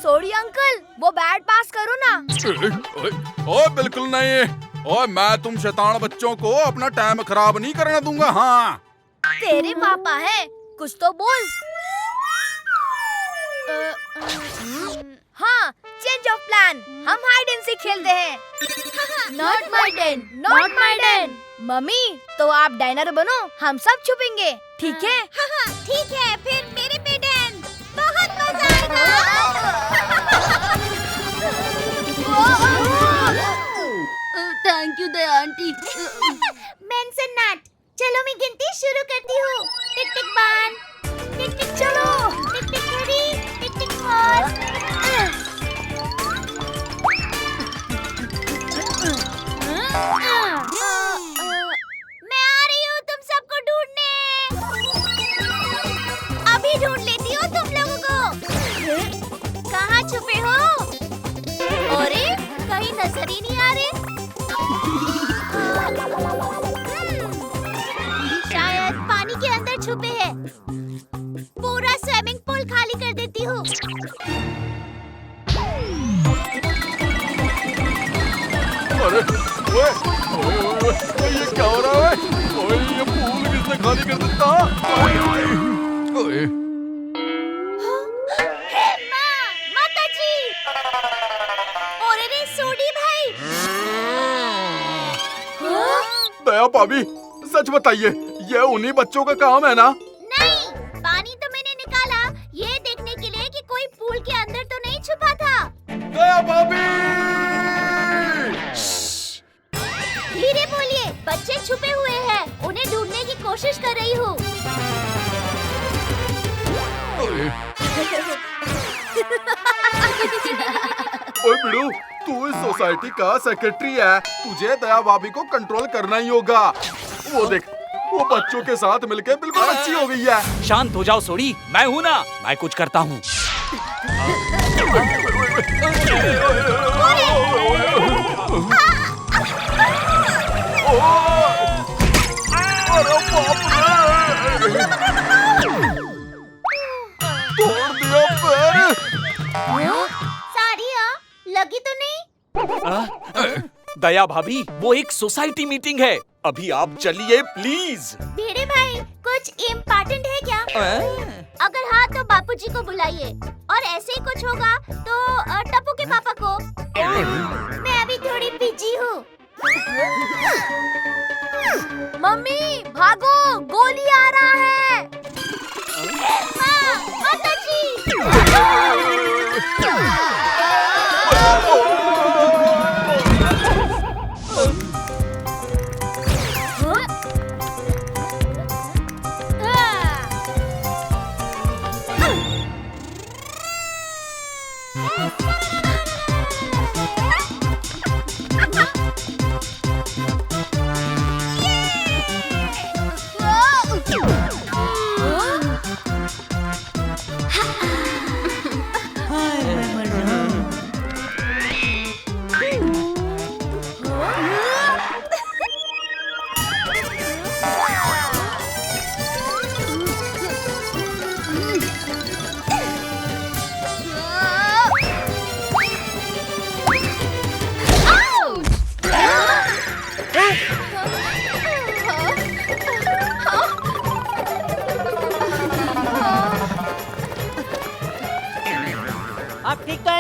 सॉरी अंकल, वो बैट पास करो ना। ओए बिल्कुल नहीं। ओए मैं तुम शैतान बच्चों को अपना टाइम खराब नहीं करने दूंगा। हाँ तेरे पापा है, कुछ तो बोल। हाँ, चेंज ऑफ प्लान, हम हाइड एंड सीक खेलते हैं। Not my turn, not my turn. Mummy, तो आप डाइनर बनो, हम सब छुपेंगे, ठीक है? ठीक है, फिर मेरे पे डैन, बहुत मजा आएगा। Thank you Daya aunty. Mention not. चलो मैं गिनती शुरू करती हूँ। टिक टिक 1, टिक टिक चलो, टिक टिक 3, टिक टिक 4। मैं आ रही हूँ तुम सबको ढूंढने। अभी ढूंढ लेती हूँ तुम लोगों को। कहाँ छुपे हो? अरे कहीं नजर ही नहीं आ रहे। शायद पानी के अंदर छुपे हैं। पूरा स्विमिंग पूल खाली कर देती हूँ। अरे ओए, ओए, ये क्या हो रहा है? ओए ये पूल किसने खाली कर देता? ओए माताजी! और रे सोडी भाई! दया भाभी, सच बताइए, ये उन्हीं बच्चों का काम है ना? नहीं, पानी तो मैंने निकाला ये देखने के लिए कि कोई पूल के अंदर तो नहीं छुपा था। दया भाभी! धीरे बोलिए, बच्चे छुपे हुए हैं, उन्हें ढूंढने की कोशिश कर रही हूँ। ओए बिड़ू, तू इस सोसाइटी का सेक्रेटरी है, तुझे दया भाभी को कंट्रोल करना ही होगा। वो देख, वो बच्चों के साथ मिलके बिल्कुल अच्छी हो गई है। शांत हो जाओ सोडी, मैं हूँ ना, मैं कुछ करता हूँ। तोड़ दिया पैर। साड़ियाँ लगी तो नहीं? दया भाभी, वो एक सोसाइटी मीटिंग है, अभी आप चलिए प्लीज। भिड़े भाई, कुछ इम्पोर्टेंट है क्या? अगर हाँ तो बापूजी को बुलाइए, और ऐसे ही कुछ होगा तो टप्पू के पापा को। मैं अभी थोड़ी बिजी हूँ। मम्मी भागो, गोली आ रहा है। माताजी!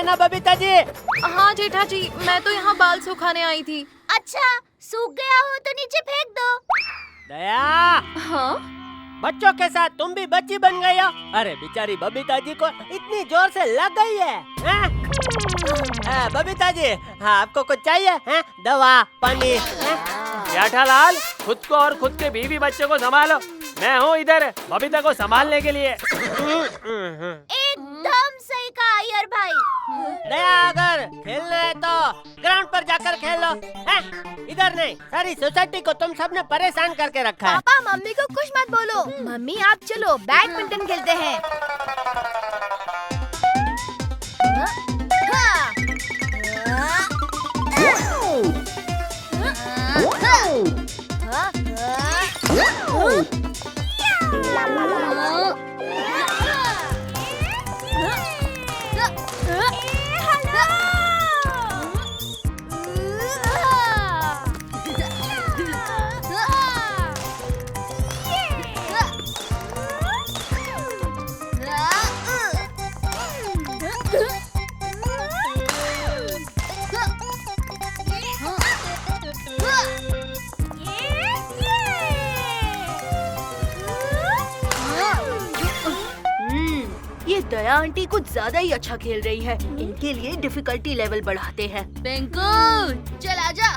ना बबीता जी? हाँ जेठा जी, मैं तो यहाँ बाल सुखाने आई थी। अच्छा, सूख गया हो तो नीचे फेंक दो। दया, हाँ? बच्चों के साथ तुम भी बच्ची बन गई हो? अरे बेचारी बबीता जी को इतनी जोर से लग गई है, हैं? बबीता जी, हाँ आपको कुछ चाहिए हैं? दवा, पानी? जेठालाल, खुद को और खुद के बीवी बच्चों को संभालो। मैं हूँ इधर बबीता को संभालने के लिए। एकदम सही कहा अय्यर भाई। दया, अगर खेलना है तो ग्राउंड पर जाकर खेल लो, हैं? इधर नहीं। सारी सोसाइटी को तुम सबने परेशान करके रखा है। पापा मम्मी को कुछ मत बोलो। मम्मी आप चलो बैडमिंटन खेलते हैं। ये दया आंटी कुछ ज्यादा ही अच्छा खेल रही है। इनके लिए डिफिकल्टी लेवल बढ़ाते हैं। पिंकू, चल आजा।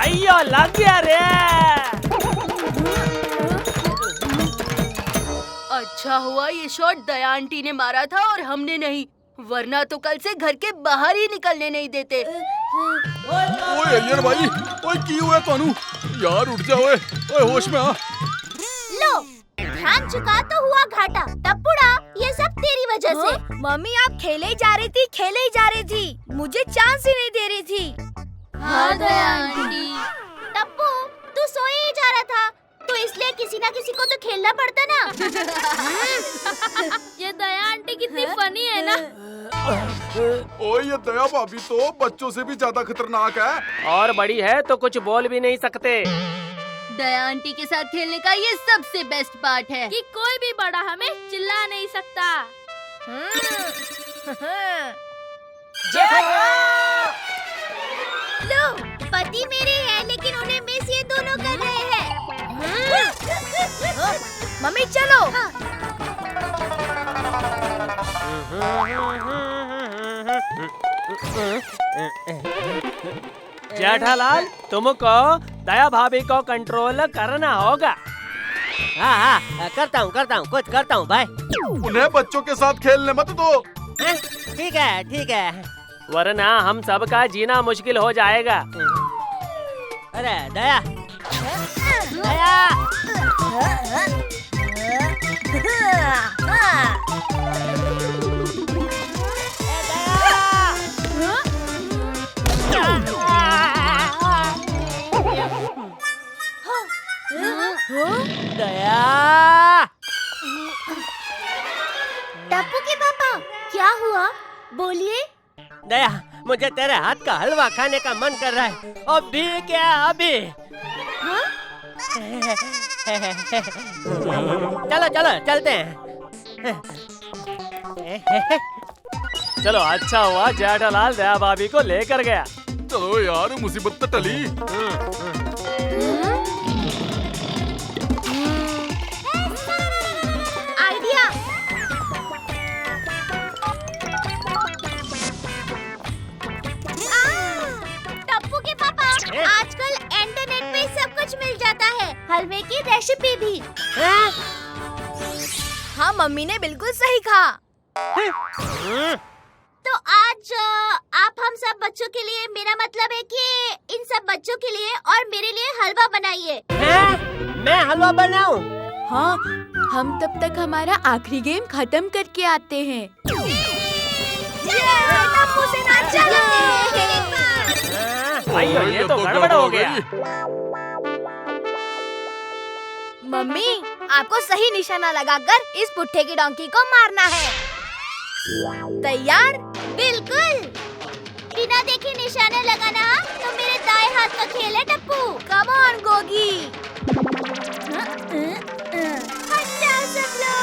अय्यो लग गया रे। अच्छा हुआ ये शॉट दया आंटी ने मारा था और हमने नहीं, वरना तो कल से घर के बाहर ही निकलने नहीं देते। ओए अय्यर भाई, ओए की हुआ तानू? यार उठ जा ओए, ओए होश में आ। लो, ध्यान चुका तो हुआ घाटा। टप्पुड़ा, ये सब तेरी वजह से। मम्मी आप खेले ही जा रही थी, खेले ही जा रही थी, मुझे चांस ही नहीं दे रही थी। हाँ दया आंटी। टप्पू, तू सोए ही जा रहा था, तो इसलिए किसी ना किसी को तो खेलना पड़ता ना। ये दया आंटी कितनी फनी है ना। ओए ये दया भाभी तो बच्चों से भी ज्यादा खतरनाक है। और बड़ी है तो कुछ बोल भी नहीं सकते। दया आंटी के साथ खेलने का ये सबसे बेस्ट पार्ट है कि कोई भी बड़ा हमें चिल्ला नहीं सकता। लो, पति मेरे हैं लेकिन उन्हें मिस ये दोनों कर रहे हैं। मम्मी चलो। जेठालाल, तुमको दया भाभी को कंट्रोल करना होगा। हाँ हाँ करता हूँ कुछ करता हूँ भाई। उन्हें बच्चों के साथ खेलने मत दो। ठीक है ठीक है, वरना हम सबका जीना मुश्किल हो जाएगा। अरे दया दया, दया। टप्पू के पापा, क्या हुआ? बोलिए। दया, मुझे तेरे हाथ का हलवा खाने का मन कर रहा है। अभी क्या अभी? हाँ? चलो चलो चलते हैं। चलो अच्छा हुआ जेठालाल दया भाभी को लेकर गया। चलो यार मुसीबत तो टली। आइडिया। टप्पू के पापा, आजकल इंटरनेट पे सब कुछ मिल जाता है, हलवे की रेसिपी भी। हाँ मम्मी ने बिल्कुल सही कहा। तो आज आप हम सब बच्चों के लिए, मेरा मतलब है कि इन सब बच्चों के लिए और मेरे लिए हलवा बनाइए। मैं हलवा बनाऊं? हाँ, हम तब तक हमारा आखिरी गेम खत्म करके आते हैं। टप्पू से ना चलो। भाइयों ये तो गड़बड़ हो गया। मम्मी, आपको सही निशाना लगाकर इस पुट्ठे की डोंकी को मारना है। तैयार? बिल्कुल। बिना देखे निशाना लगाना तो मेरे दाएं हाथ का खेल है टप्पू। Come on Gogi. हट जाओ सब लोग।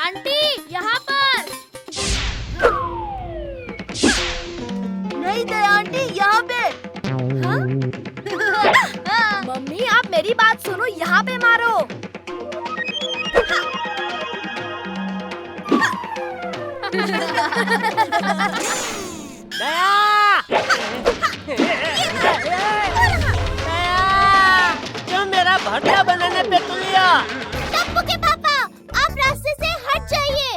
आंटी, यहाँ पर। नहीं दया आंटी, यहाँ पे। मम्मी आप मेरी बात सुनो, यहाँ पे मारो। क्यों मेरा भटिया बनाने पे तुलिया? टप्पू के पापा, आप रास्ते से हट जाइए।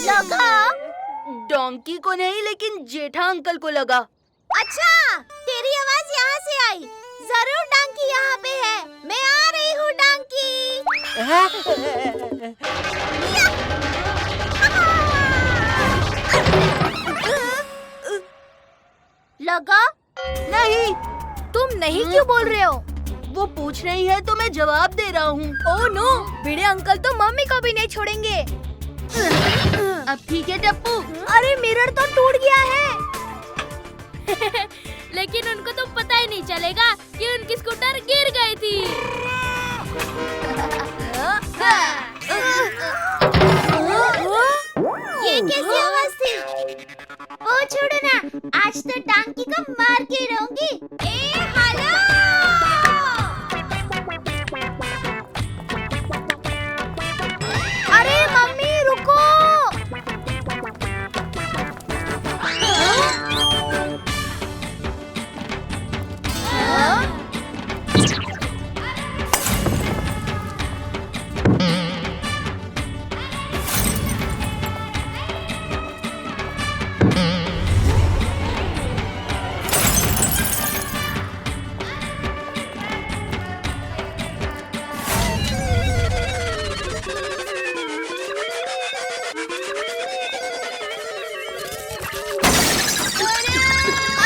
लगा? डोंकी को नहीं, लेकिन जेठा अंकल को लगा। अच्छा, तेरी आवाज यहाँ से आई। जरूर डांकी यहाँ पे है। मैं आ रही हूँ डांकी। लगा? नहीं। तुम नहीं क्यों बोल रहे हो? वो पूछ रही है तो मैं जवाब दे रहा हूँ। ओह नो, भिड़े अंकल तो मम्मी को भी नहीं छोड़ेंगे। अब ठीक है टप्पू। अरे मिरर तो टूट गया है। लेकिन उनको तो पता ही नहीं चलेगा कि उनकी स्कूटर गिर गई थी। ये कैसी आवाज थी? वो छोड़ो ना, आज तो डांकी को मार के रहूंगी। ए हेलो! अरे मम्मी रुको।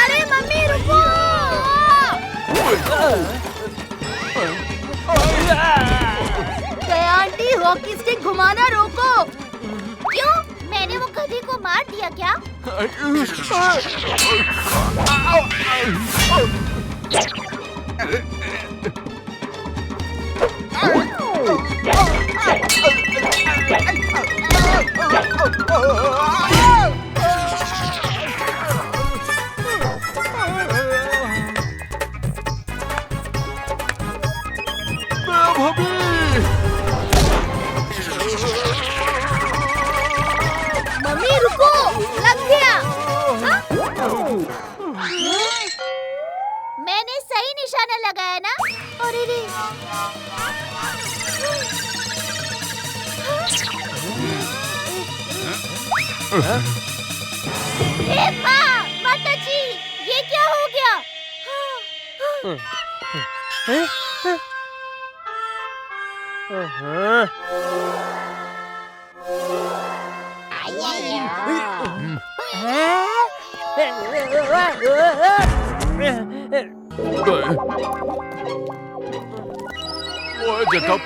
अरे मम्मी रुको। दया आंटी, हॉकी स्टिक घुमाना रोको। क्यों? मैंने वो गधे को मार दिया क्या? मम्मी रुको, लग गया। मैंने सही निशाना लगाया ना? अरे रे। हे माँ, माताजी, ये क्या हो गया? ओए जेठा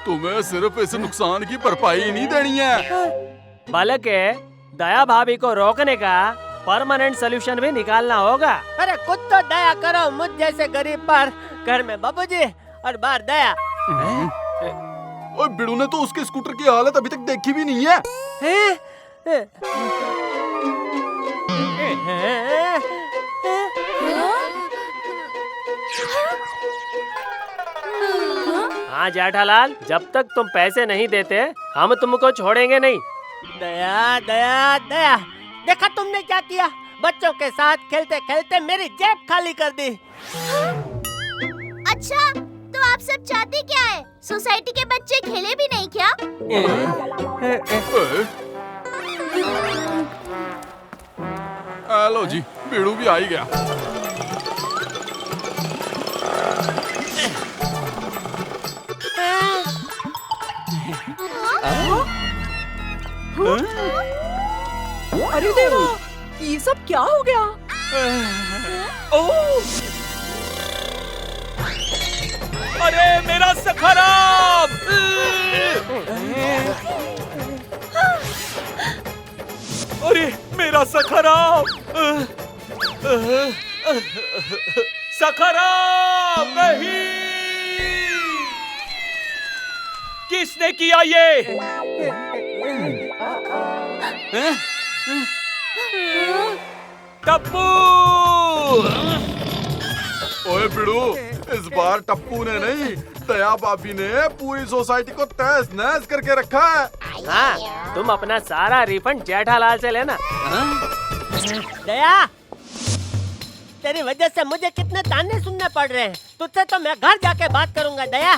तुम्हें सिर्फ इस नुकसान की भरपाई नहीं देनी है, बल्कि दया भाभी को रोकने का परमानेंट सोल्यूशन भी निकालना होगा। अरे कुछ तो दया करो मुझ जैसे गरीब पर। घर में बाबूजी और बाहर दया। ओए बिड़ू ने तो उसके स्कूटर की हालत अभी तक देखी भी नहीं है। हाँ जेठालाल, जब तक तुम पैसे नहीं देते हम तुमको छोड़ेंगे नहीं। दया दया दया, देखा तुमने क्या किया? बच्चों के साथ खेलते खेलते मेरी जेब खाली कर दी। अच्छा, तो आप सब चाहते क्या है? सोसाइटी के बच्चे खेले भी नहीं क्या? हेलो जी, बिड़ू भी आ ही गया। अरे देवा, ये सब क्या हो गया? अरे मेरा सखराब! अरे मेरा सखराब! सखराब नहीं! किसने किया ये? टप्पू! ओए बिड़ू, इस बार टप्पू ने नहीं, दया भाभी ने पूरी सोसाइटी को तहस नहस करके रखा है। हाँ, तुम अपना सारा रिफंड जेठालाल से लेना। दया, तेरी वजह से मुझे कितने ताने सुनने पड़ रहे हैं। तुझसे तो मैं घर जाके बात करूंगा दया।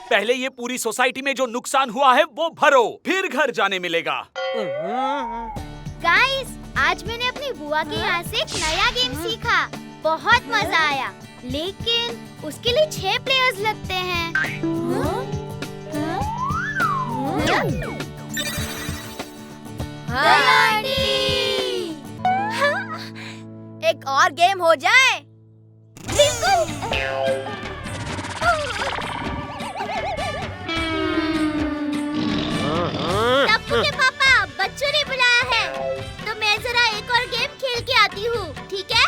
पहले ये पूरी सोसाइटी में जो नुकसान हुआ है वो भरो, फिर घर जाने मिलेगा। गाइस, आज मैंने अपनी बुआ के यहाँ से एक नया गेम सीखा। बहुत मजा आया, लेकिन उसके लिए 6 प्लेयर्स लगते हैं। एक और गेम हो जाए। टप्पू के पापा, बच्चों ने बुलाया है, तो मैं जरा एक और गेम खेल के आती हूँ, ठीक है?